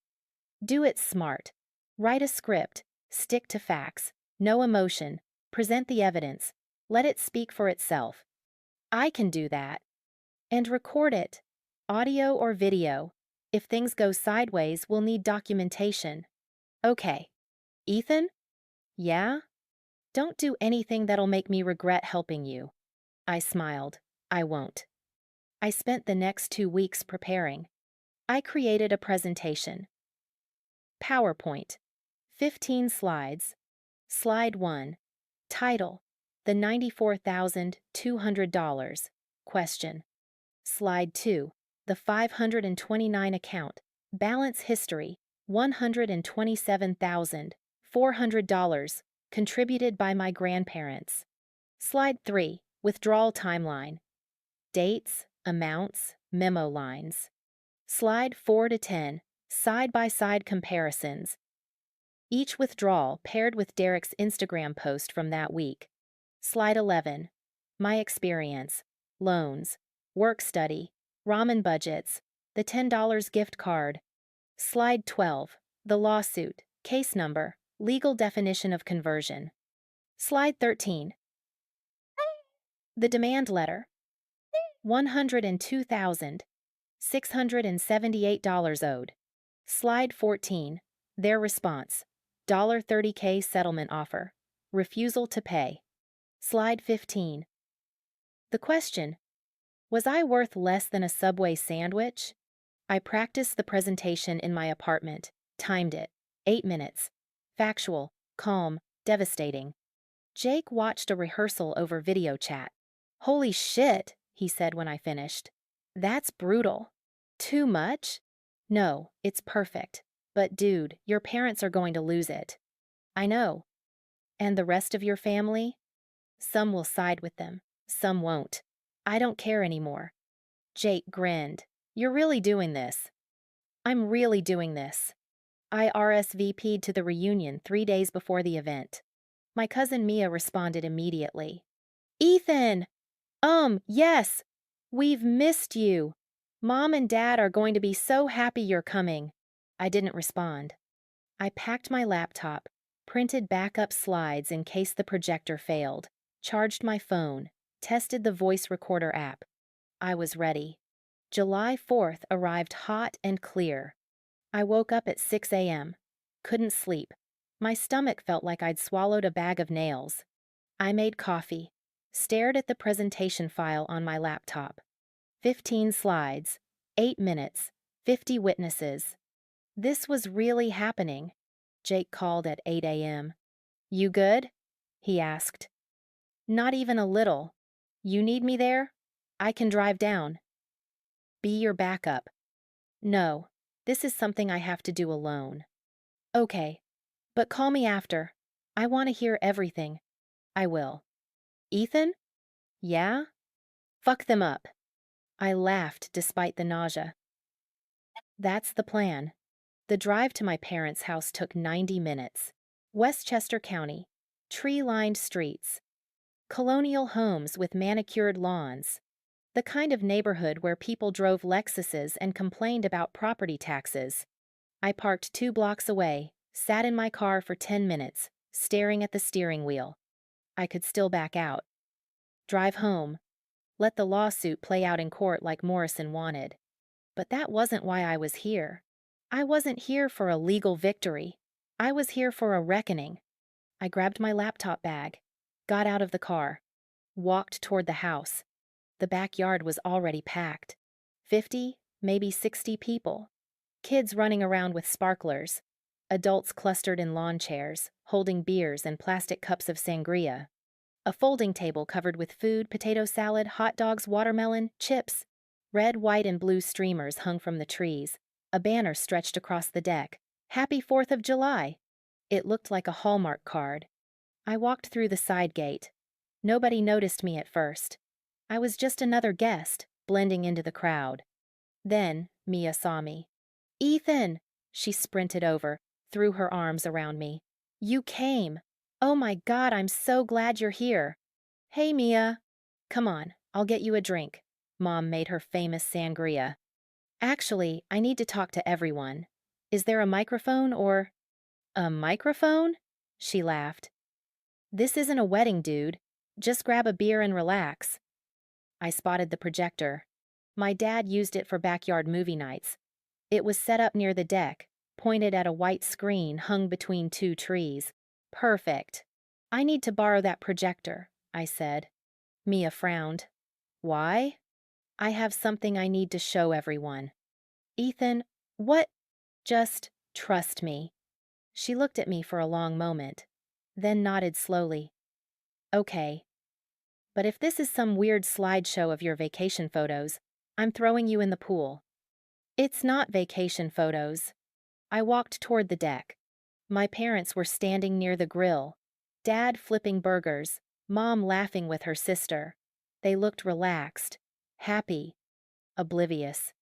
do it smart. Write a script. Stick to facts. No emotion. Present the evidence. Let it speak for itself. I can do that. And record it. Audio or video. If things go sideways, we'll need documentation. Okay. Ethan? Yeah? Don't do anything that'll make me regret helping you. I smiled. I won't. I spent the next 2 weeks preparing. I created a presentation. PowerPoint. 15 slides. Slide 1. Title: The $94,200. Question. Slide 2. The 529 account. Balance history: $127,400. Contributed by my grandparents. Slide 3. Withdrawal timeline. Dates, amounts, memo lines. Slide 4 to 10. Side-by-side comparisons. Each withdrawal paired with Derek's Instagram post from that week. Slide 11. My experience. Loans. Work study. Ramen budgets. The $10 gift card. Slide 12. The lawsuit. Case number. Legal definition of conversion. Slide 13. The demand letter. $102,678 owed. Slide 14. Their response. $30K settlement offer. Refusal to pay. Slide 15. The question. Was I worth less than a Subway sandwich? I practiced the presentation in my apartment. Timed it. 8 minutes. Factual, calm, devastating. Jake watched a rehearsal over video chat. Holy shit, he said when I finished. That's brutal. Too much? No, it's perfect. But dude, your parents are going to lose it. I know. And the rest of your family? Some will side with them, some won't. I don't care anymore. Jake grinned. You're really doing this. I'm really doing this. I RSVP'd to the reunion 3 days before the event. My cousin Mia responded immediately. Ethan! Yes! We've missed you. Mom and Dad are going to be so happy you're coming. I didn't respond. I packed my laptop, printed backup slides in case the projector failed, charged my phone, tested the voice recorder app. I was ready. July 4th arrived hot and clear. I woke up at 6 a.m. Couldn't sleep. My stomach felt like I'd swallowed a bag of nails. I made coffee, stared at the presentation file on my laptop. 15 slides, 8 minutes, 50 witnesses. This was really happening. Jake called at 8 a.m. You good? He asked. Not even a little. You need me there? I can drive down. Be your backup. No, this is something I have to do alone. Okay, but call me after. I want to hear everything. I will. Ethan? Yeah? Fuck them up. I laughed despite the nausea. That's the plan. The drive to my parents' house took 90 minutes. Westchester County. Tree-lined streets. Colonial homes with manicured lawns. The kind of neighborhood where people drove Lexuses and complained about property taxes. I parked 2 blocks away, sat in my car for 10 minutes, staring at the steering wheel. I could still back out. Drive home. Let the lawsuit play out in court like Morrison wanted. But that wasn't why I was here. I wasn't here for a legal victory. I was here for a reckoning. I grabbed my laptop bag, got out of the car, walked toward the house. The backyard was already packed. 50, maybe 60 people. Kids running around with sparklers. Adults clustered in lawn chairs, holding beers and plastic cups of sangria. A folding table covered with food, potato salad, hot dogs, watermelon, chips. Red, white, and blue streamers hung from the trees. A banner stretched across the deck. Happy 4th of July! It looked like a Hallmark card. I walked through the side gate. Nobody noticed me at first. I was just another guest, blending into the crowd. Then, Mia saw me. "Ethan!" She sprinted over, threw her arms around me. "You came! Oh my God, I'm so glad you're here!" "Hey, Mia!" "Come on, I'll get you a drink." Mom made her famous sangria. "Actually, I need to talk to everyone. Is there a microphone or—" "A microphone?" She laughed. "This isn't a wedding, dude. Just grab a beer and relax." I spotted the projector. My dad used it for backyard movie nights. It was set up near the deck, pointed at a white screen hung between 2 trees. Perfect. "I need to borrow that projector," I said. Mia frowned. "Why?" "I have something I need to show everyone." "Ethan, what?" "Just trust me." She looked at me for a long moment, then nodded slowly. "Okay. But if this is some weird slideshow of your vacation photos, I'm throwing you in the pool." "It's not vacation photos." I walked toward the deck. My parents were standing near the grill. Dad flipping burgers, Mom laughing with her sister. They looked relaxed, happy, oblivious.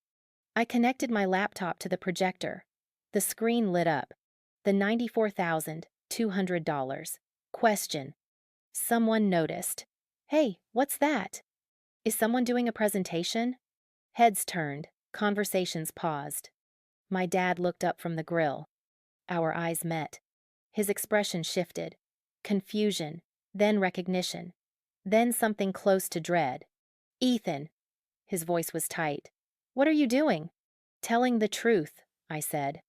I connected my laptop to the projector. The screen lit up. The $94,200. Question. Someone noticed. "Hey, what's that? Is someone doing a presentation?" Heads turned, conversations paused. My dad looked up from the grill. Our eyes met. His expression shifted. Confusion, then recognition, then something close to dread. "Ethan." His voice was tight. "What are you doing?" "Telling the truth," I said.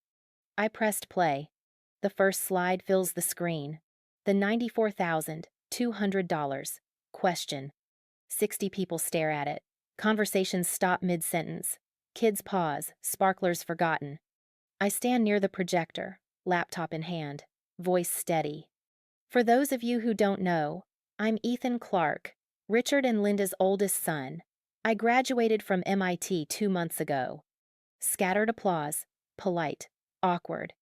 I pressed play. The first slide fills the screen. The $94,200. Question. 60 people stare at it. Conversations stop mid-sentence. Kids pause, sparklers forgotten. I stand near the projector, laptop in hand, voice steady. "For those of you who don't know, I'm Ethan Clarke, Richard and Linda's oldest son. I graduated from MIT 2 months ago." Scattered applause, polite, awkward.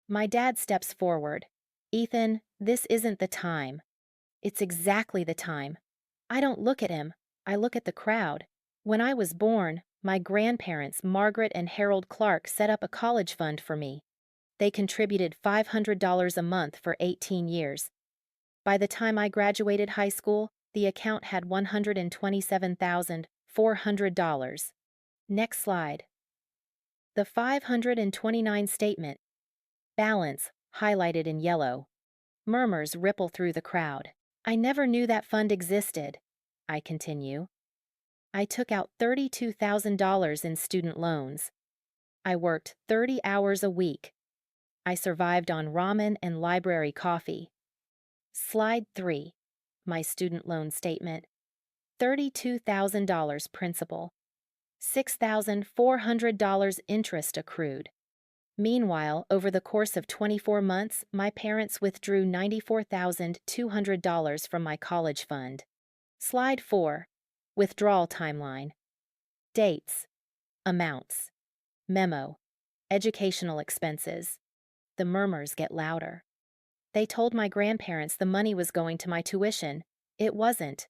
My dad steps forward. "Ethan, this isn't the time." "It's exactly the time." I don't look at him. I look at the crowd. When I was born, my grandparents, Margaret and Harold Clarke, set up a college fund for me. They contributed $500 a month for 18 years. By the time I graduated high school, the account had $127,400. Next slide. The 529 statement. Balance, highlighted in yellow. Murmurs ripple through the crowd. "I never knew that fund existed," I continue. "I took out $32,000 in student loans. I worked 30 hours a week. I survived on ramen and library coffee." Slide 3. My student loan statement. $32,000 principal. $6,400 interest accrued. Meanwhile, over the course of 24 months, my parents withdrew $94,200 from my college fund. Slide 4. Withdrawal timeline. Dates. Amounts. Memo. Educational expenses. The murmurs get louder. They told my grandparents the money was going to my tuition. It wasn't.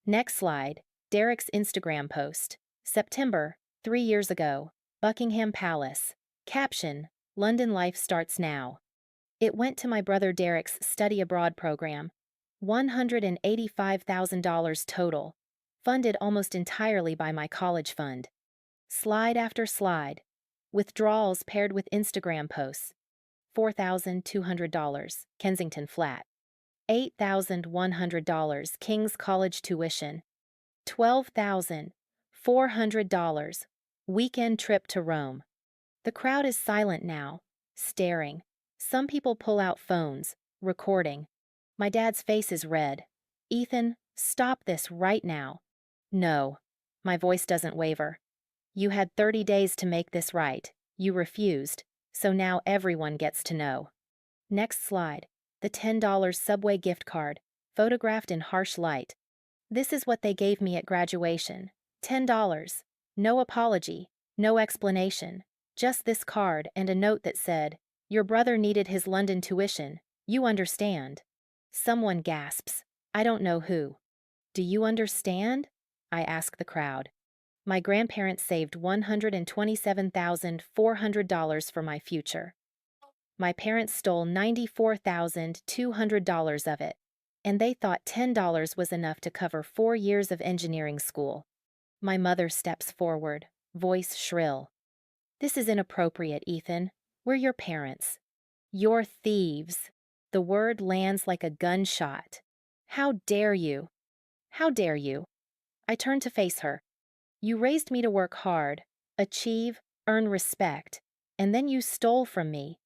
Next slide. Derek's Instagram post. September, 3 years ago. Buckingham Palace. Caption, "London life starts now." It went to my brother Derek's study abroad program. $185,000 total. funded almost entirely by my college fund. Slide after slide. Withdrawals paired with Instagram posts. $4,200, Kensington flat. $8,100, King's college tuition. $12,400, weekend trip to Rome. The crowd is silent now, staring. Some people pull out phones, recording. My dad's face is red. Ethan, stop this right now. No. My voice doesn't waver. You had 30 days to make this right. You refused, so now everyone gets to know. Next slide. The $10 Subway gift card, photographed in harsh light. This is what they gave me at graduation. $10. No apology, no explanation. Just this card and a note that said, "Your brother needed his London tuition. You understand." Someone gasps. I don't know who. Do you understand? I ask the crowd. My grandparents saved $127,400 for my future. My parents stole $94,200 of it, and they thought $10 was enough to cover 4 years of engineering school. My mother steps forward, voice shrill. This is inappropriate, Ethan. We're your parents. You're thieves. The word lands like a gunshot. How dare you? How dare you? I turn to face her. You raised me to work hard, achieve, earn respect, and then you stole from me.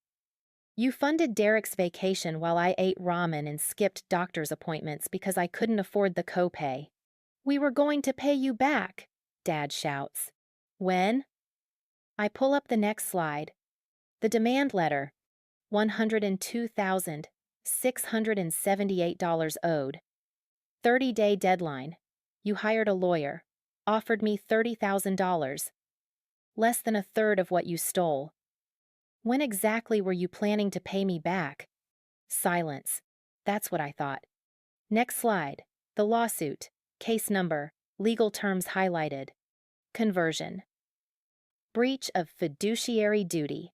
You funded Derek's vacation while I ate ramen and skipped doctor's appointments because I couldn't afford the copay. We were going to pay you back, Dad shouts. When? I pull up the next slide. The demand letter. $102,678 owed. 30-day deadline. You hired a lawyer. Offered me $30,000. Less than a third of what you stole. When exactly were you planning to pay me back? Silence. That's what I thought. Next slide. The lawsuit. Case number. Legal terms highlighted. Conversion. Breach of fiduciary duty.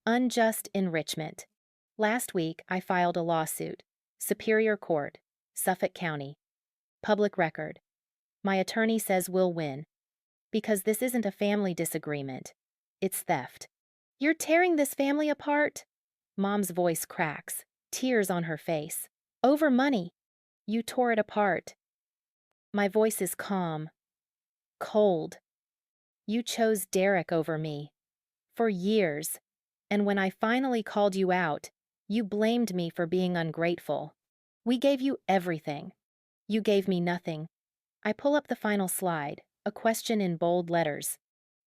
Unjust enrichment. Last week, I filed a lawsuit. Superior Court, Suffolk County. Public record. My attorney says we'll win. Because this isn't a family disagreement. It's theft. You're tearing this family apart? Mom's voice cracks, tears on her face. Over money. You tore it apart. My voice is calm. Cold. You chose Derek over me. For years. And when I finally called you out, you blamed me for being ungrateful. We gave you everything. You gave me nothing. I pull up the final slide, a question in bold letters.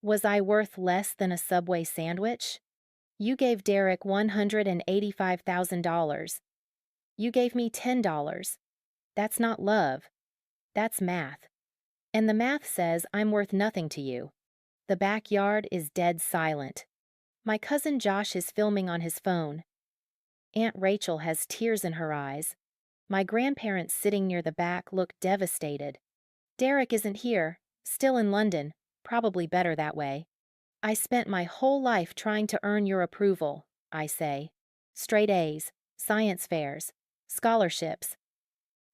Was I worth less than a Subway sandwich? You gave Derek $185,000. You gave me $10. That's not love. That's math. And the math says I'm worth nothing to you. The backyard is dead silent. My cousin Josh is filming on his phone. Aunt Rachel has tears in her eyes. My grandparents sitting near the back look devastated. Derek isn't here, still in London, probably better that way. I spent my whole life trying to earn your approval, I say. Straight A's, science fairs, scholarships.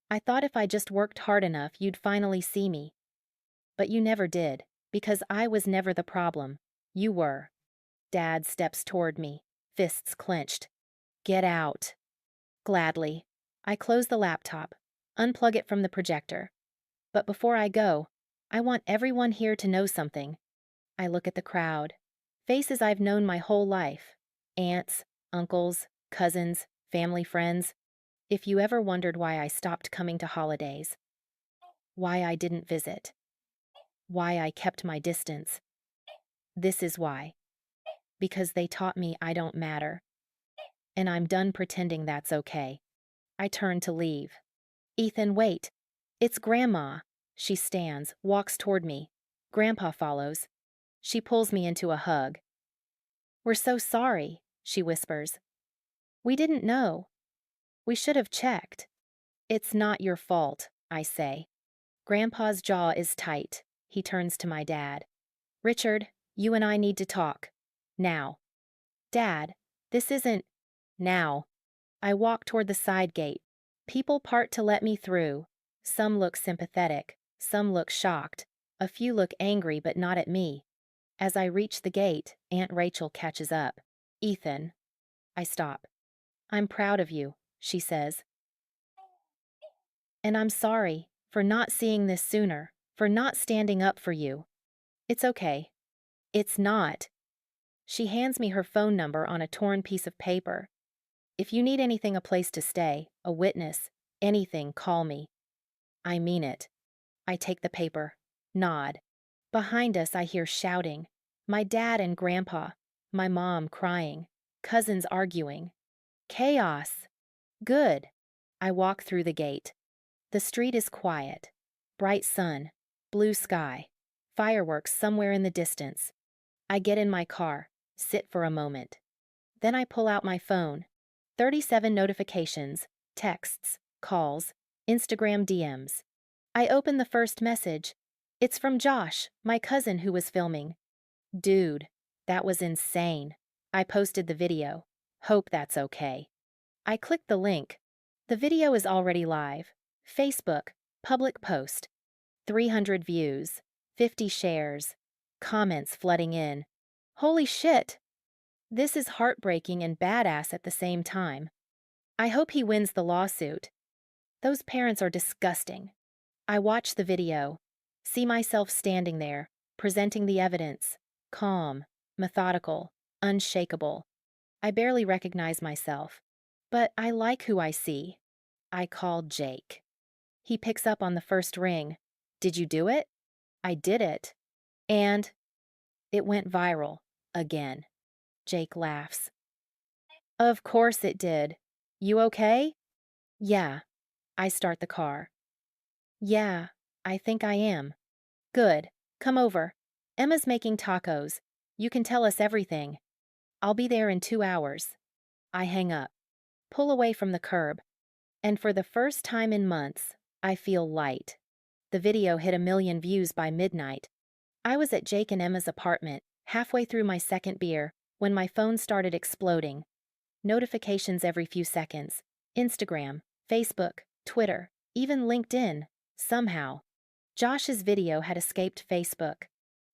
I thought if I just worked hard enough you'd finally see me. But you never did, because I was never the problem. You were. Dad steps toward me, fists clenched. Get out. Gladly. I close the laptop, unplug it from the projector. But before I go, I want everyone here to know something. I look at the crowd. Faces I've known my whole life. Aunts, uncles, cousins, family friends. If you ever wondered why I stopped coming to holidays, why I didn't visit, why I kept my distance, this is why. Because they taught me I don't matter. And I'm done pretending that's okay. I turn to leave. Ethan, wait. It's Grandma. She stands, walks toward me. Grandpa follows. She pulls me into a hug. We're so sorry, she whispers. We didn't know. We should have checked. It's not your fault, I say. Grandpa's jaw is tight. He turns to my dad. Richard, you and I need to talk. Now. Dad, this isn't... Now. I walk toward the side gate. People part to let me through. Some look sympathetic. Some look shocked. A few look angry but not at me. As I reach the gate, Aunt Rachel catches up. Ethan. I stop. I'm proud of you, she says. And I'm sorry for not seeing this sooner, for not standing up for you. It's okay. It's not. She hands me her phone number on a torn piece of paper. If you need anything, a place to stay, a witness, anything, call me. I mean it. I take the paper. Nod. Behind us I hear shouting. My dad and grandpa. My mom crying. Cousins arguing. Chaos. Good. I walk through the gate. The street is quiet. Bright sun. Blue sky. Fireworks somewhere in the distance. I get in my car. Sit for a moment. Then I pull out my phone. 37 notifications, texts, calls, Instagram DMs. I open the first message. It's from Josh, my cousin who was filming. Dude, that was insane. I posted the video. Hope that's okay. I click the link. The video is already live. Facebook, public post. 300 views, 50 shares, comments flooding in. Holy shit! This is heartbreaking and badass at the same time. I hope he wins the lawsuit. Those parents are disgusting. I watch the video, see myself standing there, presenting the evidence, calm, methodical, unshakable. I barely recognize myself, but I like who I see. I call Jake. He picks up on the first ring. Did you do it? I did it. And it went viral. Again. Jake laughs. Of course it did. You okay? Yeah. I start the car. Yeah, I think I am. Good. Come over. Emma's making tacos. You can tell us everything. I'll be there in 2 hours. I hang up. Pull away from the curb. And for the first time in months, I feel light. The video hit 1 million views by midnight. I was at Jake and Emma's apartment, halfway through my second beer, when my phone started exploding. Notifications every few seconds. Instagram, Facebook, Twitter, even LinkedIn. Somehow. Josh's video had escaped Facebook.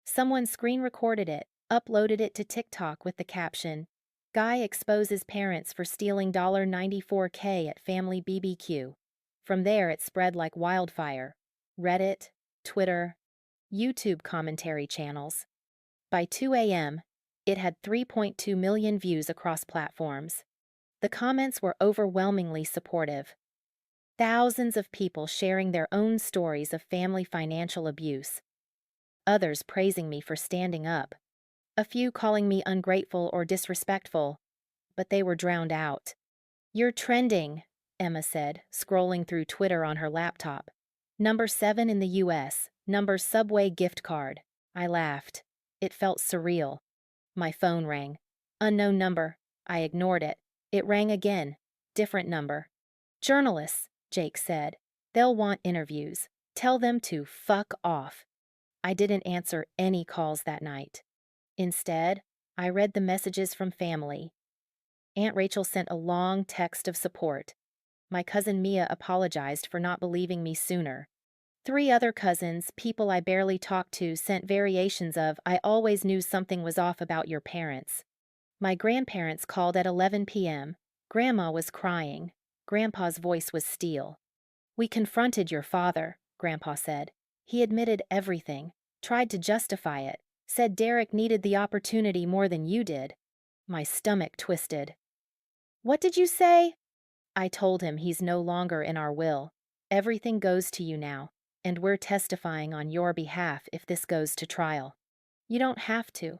Someone screen recorded it, uploaded it to TikTok with the caption, "Guy exposes parents for stealing $94K at family BBQ." From there it spread like wildfire. Reddit, Twitter, YouTube commentary channels. By 2 a.m., it had 3.2 million views across platforms. The comments were overwhelmingly supportive. Thousands of people sharing their own stories of family financial abuse. Others praising me for standing up. A few calling me ungrateful or disrespectful, but they were drowned out. You're trending, Emma said, scrolling through Twitter on her laptop. Number 7 in the US, number Subway gift card. I laughed. It felt surreal. My phone rang. Unknown number. I ignored it. It rang again. Different number. Journalists, Jake said. They'll want interviews. Tell them to fuck off. I didn't answer any calls that night. Instead, I read the messages from family. Aunt Rachel sent a long text of support. My cousin Mia apologized for not believing me sooner. 3 other cousins, people I barely talked to, sent variations of, "I always knew something was off about your parents." My grandparents called at 11 p.m. Grandma was crying. Grandpa's voice was steel. "We confronted your father," Grandpa said. "He admitted everything, tried to justify it, said Derek needed the opportunity more than you did." My stomach twisted. "What did you say?" I told him he's no longer in our will. Everything goes to you now, and we're testifying on your behalf if this goes to trial. You don't have to.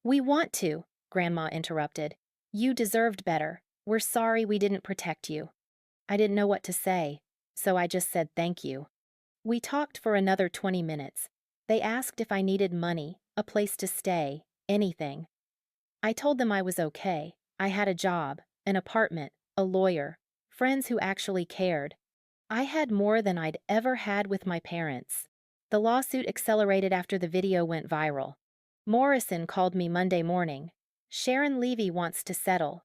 We want to, Grandma interrupted. You deserved better. We're sorry we didn't protect you. I didn't know what to say, so I just said thank you. We talked for another 20 minutes. They asked if I needed money, a place to stay, anything. I told them I was okay. I had a job, an apartment, a lawyer, friends who actually cared. I had more than I'd ever had with my parents. The lawsuit accelerated after the video went viral. Morrison called me Monday morning. Sharon Levy wants to settle.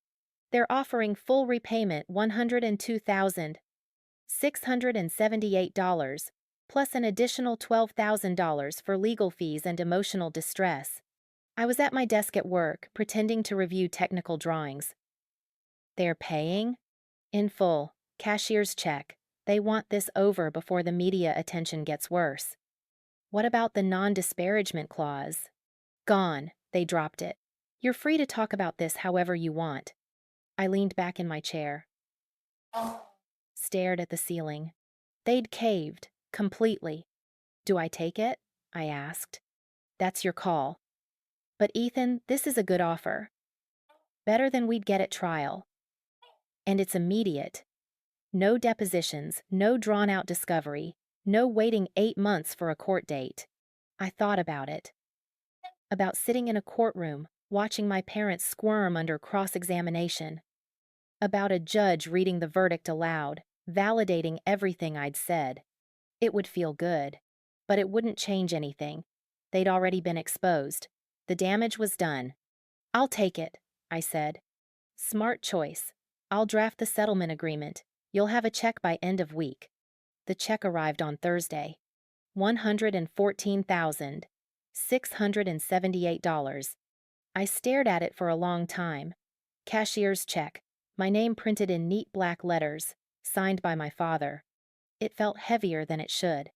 They're offering full repayment $102,678. plus an additional $12,000 for legal fees and emotional distress. I was at my desk at work, pretending to review technical drawings. They're paying? In full. Cashier's check. They want this over before the media attention gets worse. What about the non-disparagement clause? Gone. They dropped it. You're free to talk about this however you want. I leaned back in my chair, stared at the ceiling. They'd caved, completely. Do I take it? I asked. That's your call. But Ethan, this is a good offer. Better than we'd get at trial. And it's immediate. No depositions, no drawn-out discovery, no waiting 8 months for a court date. I thought about it. About sitting in a courtroom, watching my parents squirm under cross-examination. About a judge reading the verdict aloud, validating everything I'd said. It would feel good. But it wouldn't change anything. They'd already been exposed. The damage was done. I'll take it, I said. Smart choice. I'll draft the settlement agreement. You'll have a check by end of week. The check arrived on Thursday. $114,678. I stared at it for a long time. Cashier's check. My name printed in neat black letters, signed by my father. It felt heavier than it should.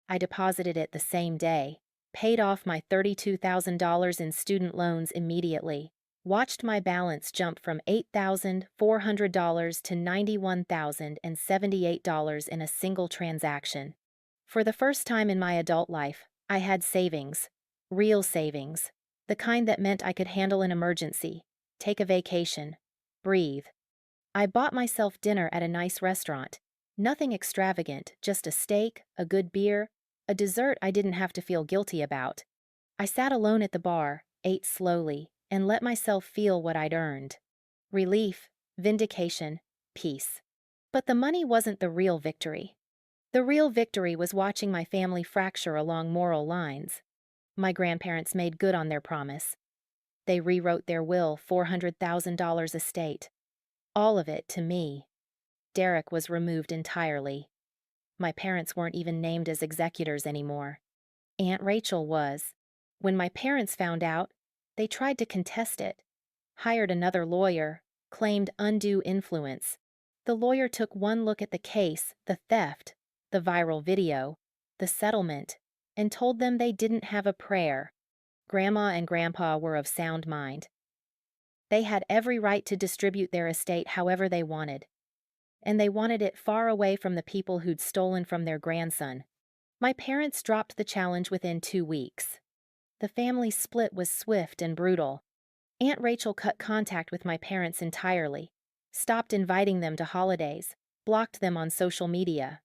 I deposited it the same day, paid off my $32,000 in student loans immediately, watched my balance jump from $8,400 to $91,078 in a single transaction. For the first time in my adult life, I had savings. Real savings. The kind that meant I could handle an emergency, take a vacation, breathe. I bought myself dinner at a nice restaurant. Nothing extravagant, just a steak, a good beer, a dessert I didn't have to feel guilty about. I sat alone at the bar, ate slowly, and let myself feel what I'd earned. Relief, vindication, peace. But the money wasn't the real victory. The real victory was watching my family fracture along moral lines. My grandparents made good on their promise. They rewrote their will, $400,000 estate. All of it to me. Derek was removed entirely. My parents weren't even named as executors anymore. Aunt Rachel was. When my parents found out, they tried to contest it, hired another lawyer, claimed undue influence. The lawyer took one look at the case, the theft, the viral video, the settlement, and told them they didn't have a prayer. Grandma and Grandpa were of sound mind. They had every right to distribute their estate however they wanted. And they wanted it far away from the people who'd stolen from their grandson. My parents dropped the challenge within 2 weeks. The family split was swift and brutal. Aunt Rachel cut contact with my parents entirely, stopped inviting them to holidays, blocked them on social media.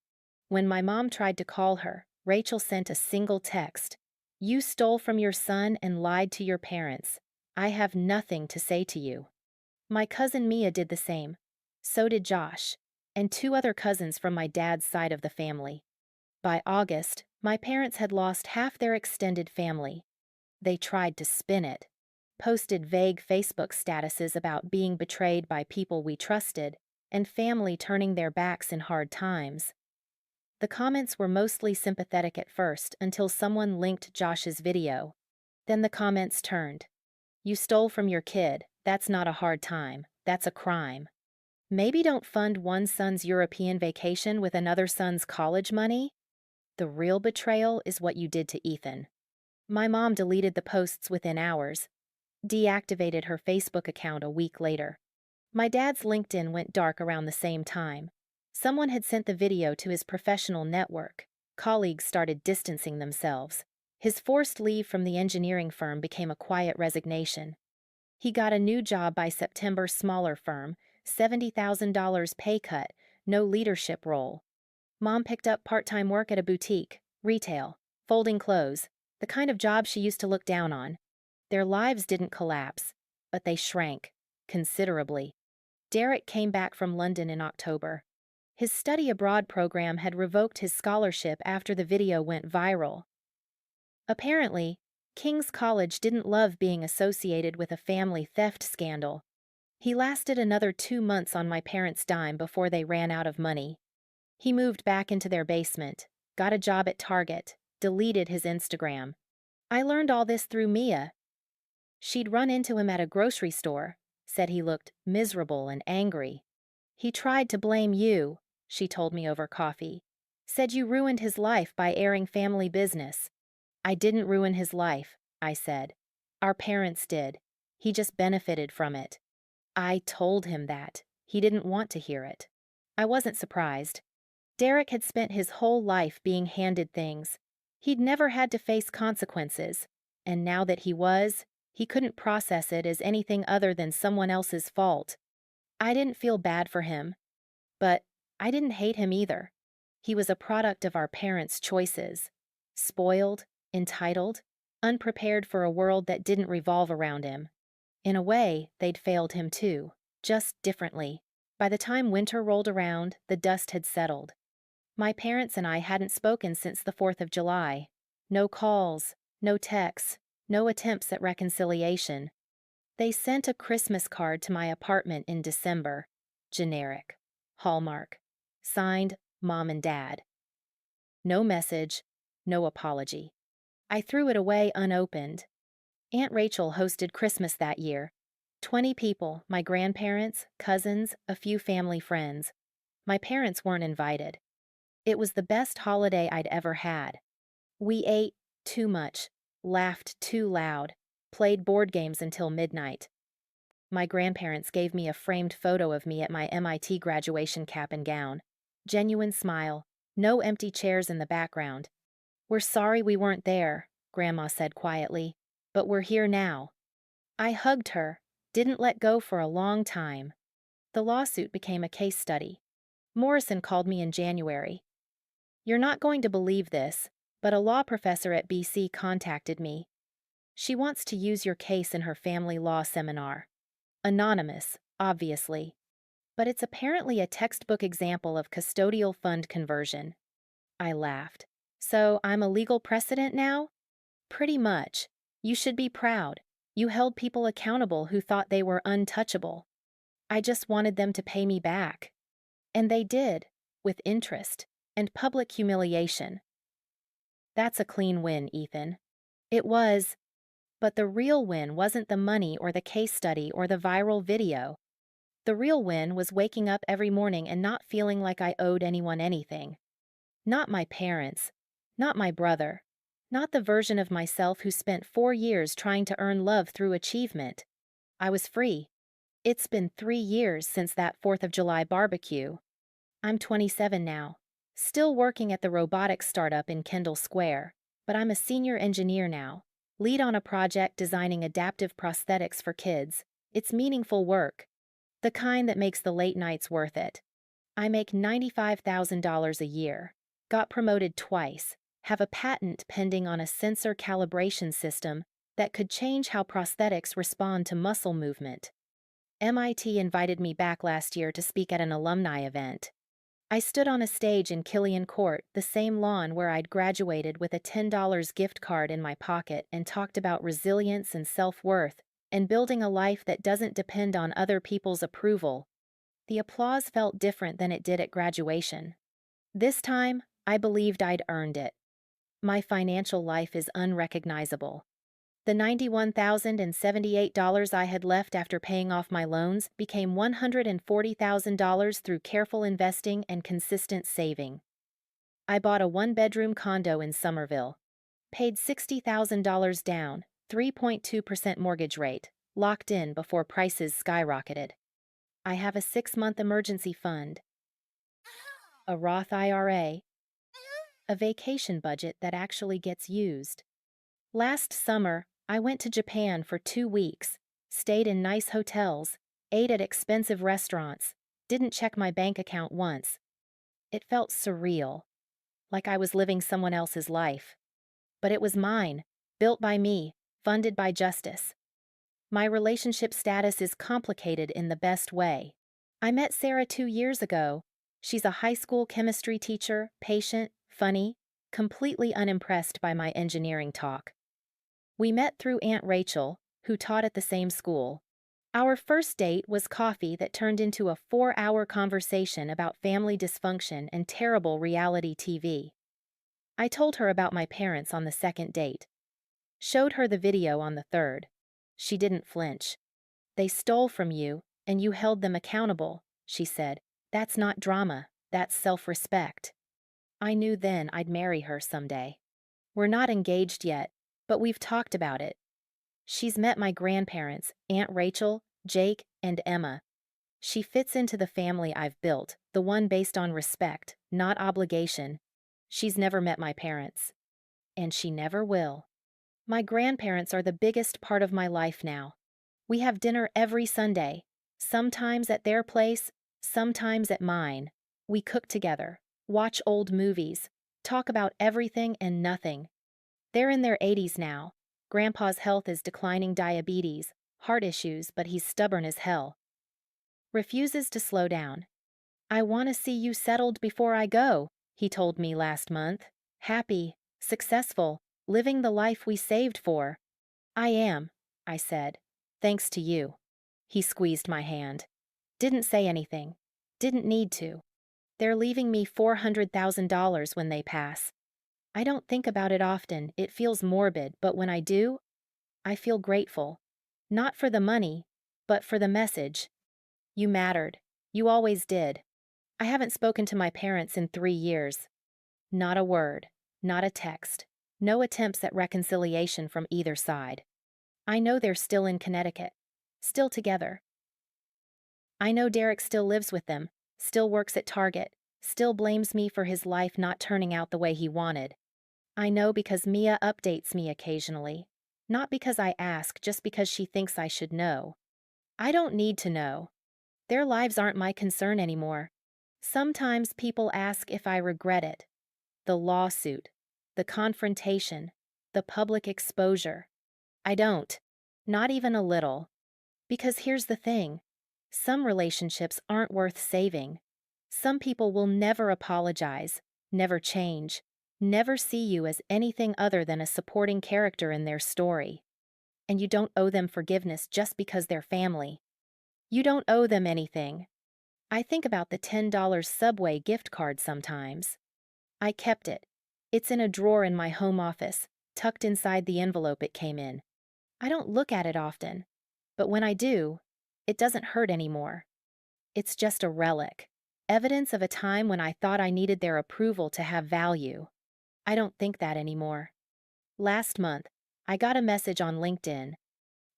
When my mom tried to call her, Rachel sent a single text. "You stole from your son and lied to your parents. I have nothing to say to you." My cousin Mia did the same. So did Josh, and 2 other cousins from my dad's side of the family. By August, my parents had lost half their extended family. They tried to spin it, posted vague Facebook statuses about being betrayed by people we trusted, and family turning their backs in hard times. The comments were mostly sympathetic at first until someone linked Josh's video. Then the comments turned. "You stole from your kid. That's not a hard time. That's a crime. Maybe don't fund one son's European vacation with another son's college money." The real betrayal is what you did to Ethan. My mom deleted the posts within hours, deactivated her Facebook account a week later. My dad's LinkedIn went dark around the same time. Someone had sent the video to his professional network. Colleagues started distancing themselves. His forced leave from the engineering firm became a quiet resignation. He got a new job by September, smaller firm, $70,000 pay cut, no leadership role. Mom picked up part-time work at a boutique, retail, folding clothes, the kind of job she used to look down on. Their lives didn't collapse, but they shrank, considerably. Derek came back from London in October. His study abroad program had revoked his scholarship after the video went viral. Apparently, King's College didn't love being associated with a family theft scandal. He lasted another 2 months on my parents' dime before they ran out of money. He moved back into their basement, got a job at Target, deleted his Instagram. I learned all this through Mia. She'd run into him at a grocery store, said he looked miserable and angry. He tried to blame you, she told me over coffee. Said you ruined his life by airing family business. I didn't ruin his life, I said. Our parents did. He just benefited from it. I told him that. He didn't want to hear it. I wasn't surprised. Derek had spent his whole life being handed things. He'd never had to face consequences, and now that he couldn't process it as anything other than someone else's fault. I didn't feel bad for him, but I didn't hate him either. He was a product of our parents' choices. Spoiled, entitled, unprepared for a world that didn't revolve around him. In a way, they'd failed him too, just differently. By the time winter rolled around, the dust had settled. My parents and I hadn't spoken since the 4th of July. No calls, no texts, no attempts at reconciliation. They sent a Christmas card to my apartment in December. Generic. Hallmark. Signed, Mom and Dad. No message, no apology. I threw it away unopened. Aunt Rachel hosted Christmas that year. 20 people, my grandparents, cousins, a few family friends. My parents weren't invited. It was the best holiday I'd ever had. We ate too much, laughed too loud, played board games until midnight. My grandparents gave me a framed photo of me at my MIT graduation cap and gown. Genuine smile, no empty chairs in the background. We're sorry we weren't there, Grandma said quietly, but we're here now. I hugged her, didn't let go for a long time. The lawsuit became a case study. Morrison called me in January. You're not going to believe this, but a law professor at BC contacted me. She wants to use your case in her family law seminar. Anonymous, obviously. But it's apparently a textbook example of custodial fund conversion. I laughed. So I'm a legal precedent now? Pretty much. You should be proud. You held people accountable who thought they were untouchable. I just wanted them to pay me back. And they did, with interest and public humiliation. That's a clean win, Ethan. It was. But the real win wasn't the money or the case study or the viral video. The real win was waking up every morning and not feeling like I owed anyone anything. Not my parents, not my brother, not the version of myself who spent 4 years trying to earn love through achievement. I was free. It's been 3 years since that 4th of July barbecue. I'm 27 now, still working at the robotics startup in Kendall Square, but I'm a senior engineer now, lead on a project designing adaptive prosthetics for kids. It's meaningful work, the kind that makes the late nights worth it. I make $95,000 a year, got promoted twice, have a patent pending on a sensor calibration system that could change how prosthetics respond to muscle movement. MIT invited me back last year to speak at an alumni event. I stood on a stage in Killian Court, the same lawn where I'd graduated, with a $10 gift card in my pocket, and talked about resilience and self-worth and building a life that doesn't depend on other people's approval. The applause felt different than it did at graduation. This time, I believed I'd earned it. My financial life is unrecognizable. The $91,078 I had left after paying off my loans became $140,000 through careful investing and consistent saving. I bought a 1-bedroom condo in Somerville. Paid $60,000 down, 3.2% mortgage rate, locked in before prices skyrocketed. I have a 6-month emergency fund, a Roth IRA, a vacation budget that actually gets used. Last summer, I went to Japan for 2 weeks, stayed in nice hotels, ate at expensive restaurants, didn't check my bank account once. It felt surreal, like I was living someone else's life. But it was mine, built by me, funded by justice. My relationship status is complicated in the best way. I met Sarah 2 years ago. She's a high school chemistry teacher, patient, funny, completely unimpressed by my engineering talk. We met through Aunt Rachel, who taught at the same school. Our first date was coffee that turned into a 4-hour conversation about family dysfunction and terrible reality TV. I told her about my parents on the second date. Showed her the video on the third. She didn't flinch. They stole from you, and you held them accountable, she said. That's not drama, that's self-respect. I knew then I'd marry her someday. We're not engaged yet, but we've talked about it. She's met my grandparents, Aunt Rachel, Jake, and Emma. She fits into the family I've built, the one based on respect, not obligation. She's never met my parents. And she never will. My grandparents are the biggest part of my life now. We have dinner every Sunday, sometimes at their place, sometimes at mine. We cook together, watch old movies, talk about everything and nothing. They're in their 80s now. Grandpa's health is declining, diabetes, heart issues, but he's stubborn as hell. Refuses to slow down. I want to see you settled before I go, he told me last month. Happy, successful, living the life we saved for. I am, I said. Thanks to you. He squeezed my hand. Didn't say anything. Didn't need to. They're leaving me $400,000 when they pass. I don't think about it often, it feels morbid, but when I do, I feel grateful. Not for the money, but for the message. You mattered. You always did. I haven't spoken to my parents in 3 years. Not a word. Not a text. No attempts at reconciliation from either side. I know they're still in Connecticut. Still together. I know Derek still lives with them, still works at Target, still blames me for his life not turning out the way he wanted. I know because Mia updates me occasionally. Not because I ask, just because she thinks I should know. I don't need to know. Their lives aren't my concern anymore. Sometimes people ask if I regret it. The lawsuit, the confrontation, the public exposure. I don't. Not even a little. Because here's the thing. Some relationships aren't worth saving. Some people will never apologize, never change, never see you as anything other than a supporting character in their story. And you don't owe them forgiveness just because they're family. You don't owe them anything. I think about the $10 Subway gift card sometimes. I kept it. It's in a drawer in my home office, tucked inside the envelope it came in. I don't look at it often, but when I do, it doesn't hurt anymore. It's just a relic, evidence of a time when I thought I needed their approval to have value. I don't think that anymore. Last month, I got a message on LinkedIn.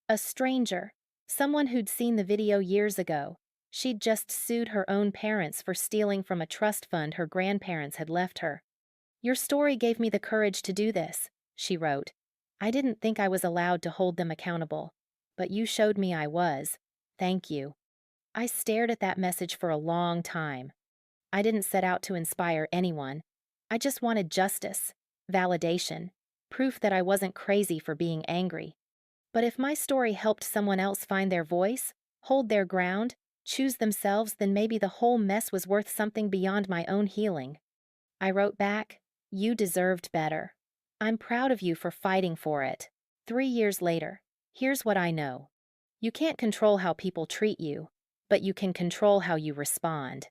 A stranger, someone who'd seen the video years ago. She'd just sued her own parents for stealing from a trust fund her grandparents had left her. Your story gave me the courage to do this, she wrote. I didn't think I was allowed to hold them accountable, but you showed me I was. Thank you. I stared at that message for a long time. I didn't set out to inspire anyone. I just wanted justice, validation, proof that I wasn't crazy for being angry. But if my story helped someone else find their voice, hold their ground, choose themselves, then maybe the whole mess was worth something beyond my own healing. I wrote back, you deserved better. I'm proud of you for fighting for it. 3 years later, here's what I know. You can't control how people treat you, but you can control how you respond.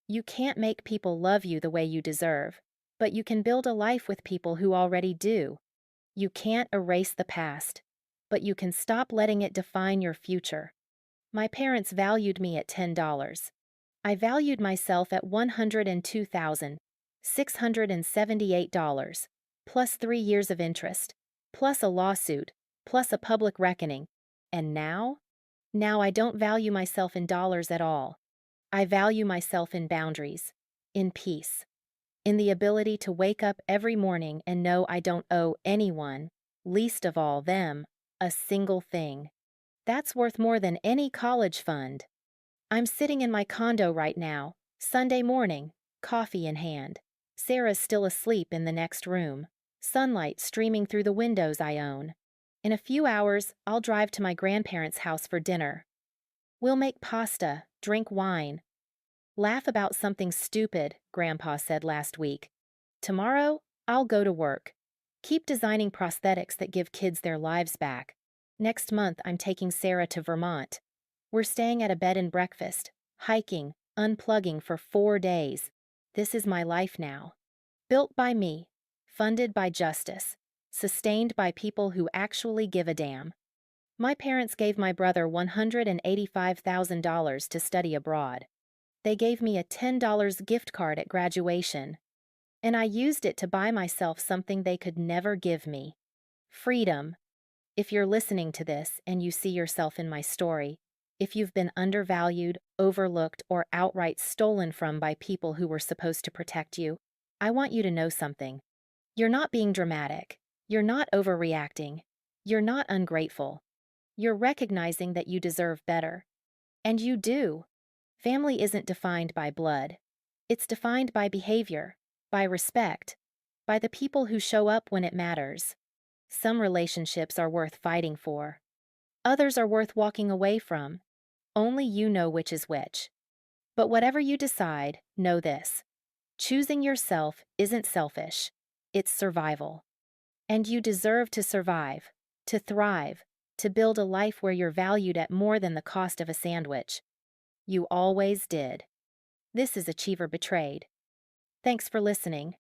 You can't make people love you the way you deserve, but you can build a life with people who already do. You can't erase the past, but you can stop letting it define your future. My parents valued me at $10. I valued myself at $102,678, plus 3 years of interest, plus a lawsuit, plus a public reckoning. And now? Now I don't value myself in dollars at all. I value myself in boundaries, in peace, in the ability to wake up every morning and know I don't owe anyone, least of all them, a single thing. That's worth more than any college fund. I'm sitting in my condo right now, Sunday morning, coffee in hand. Sarah's still asleep in the next room, sunlight streaming through the windows I own. In a few hours, I'll drive to my grandparents' house for dinner. We'll make pasta, drink wine, laugh about something stupid, Grandpa said last week. Tomorrow, I'll go to work. Keep designing prosthetics that give kids their lives back. Next month, I'm taking Sarah to Vermont. We're staying at a bed and breakfast, hiking, unplugging for 4 days. This is my life now. Built by me, funded by justice, sustained by people who actually give a damn. My parents gave my brother $185,000 to study abroad. They gave me a $10 gift card at graduation, and I used it to buy myself something they could never give me: freedom. If you're listening to this and you see yourself in my story, if you've been undervalued, overlooked, or outright stolen from by people who were supposed to protect you, I want you to know something. You're not being dramatic. You're not overreacting. You're not ungrateful. You're recognizing that you deserve better. And you do. Family isn't defined by blood. It's defined by behavior, by respect, by the people who show up when it matters. Some relationships are worth fighting for. Others are worth walking away from. Only you know which is which. But whatever you decide, know this: choosing yourself isn't selfish. It's survival. And you deserve to survive, to thrive, to build a life where you're valued at more than the cost of a sandwich. You always did. This is Achiever Betrayed. Thanks for listening.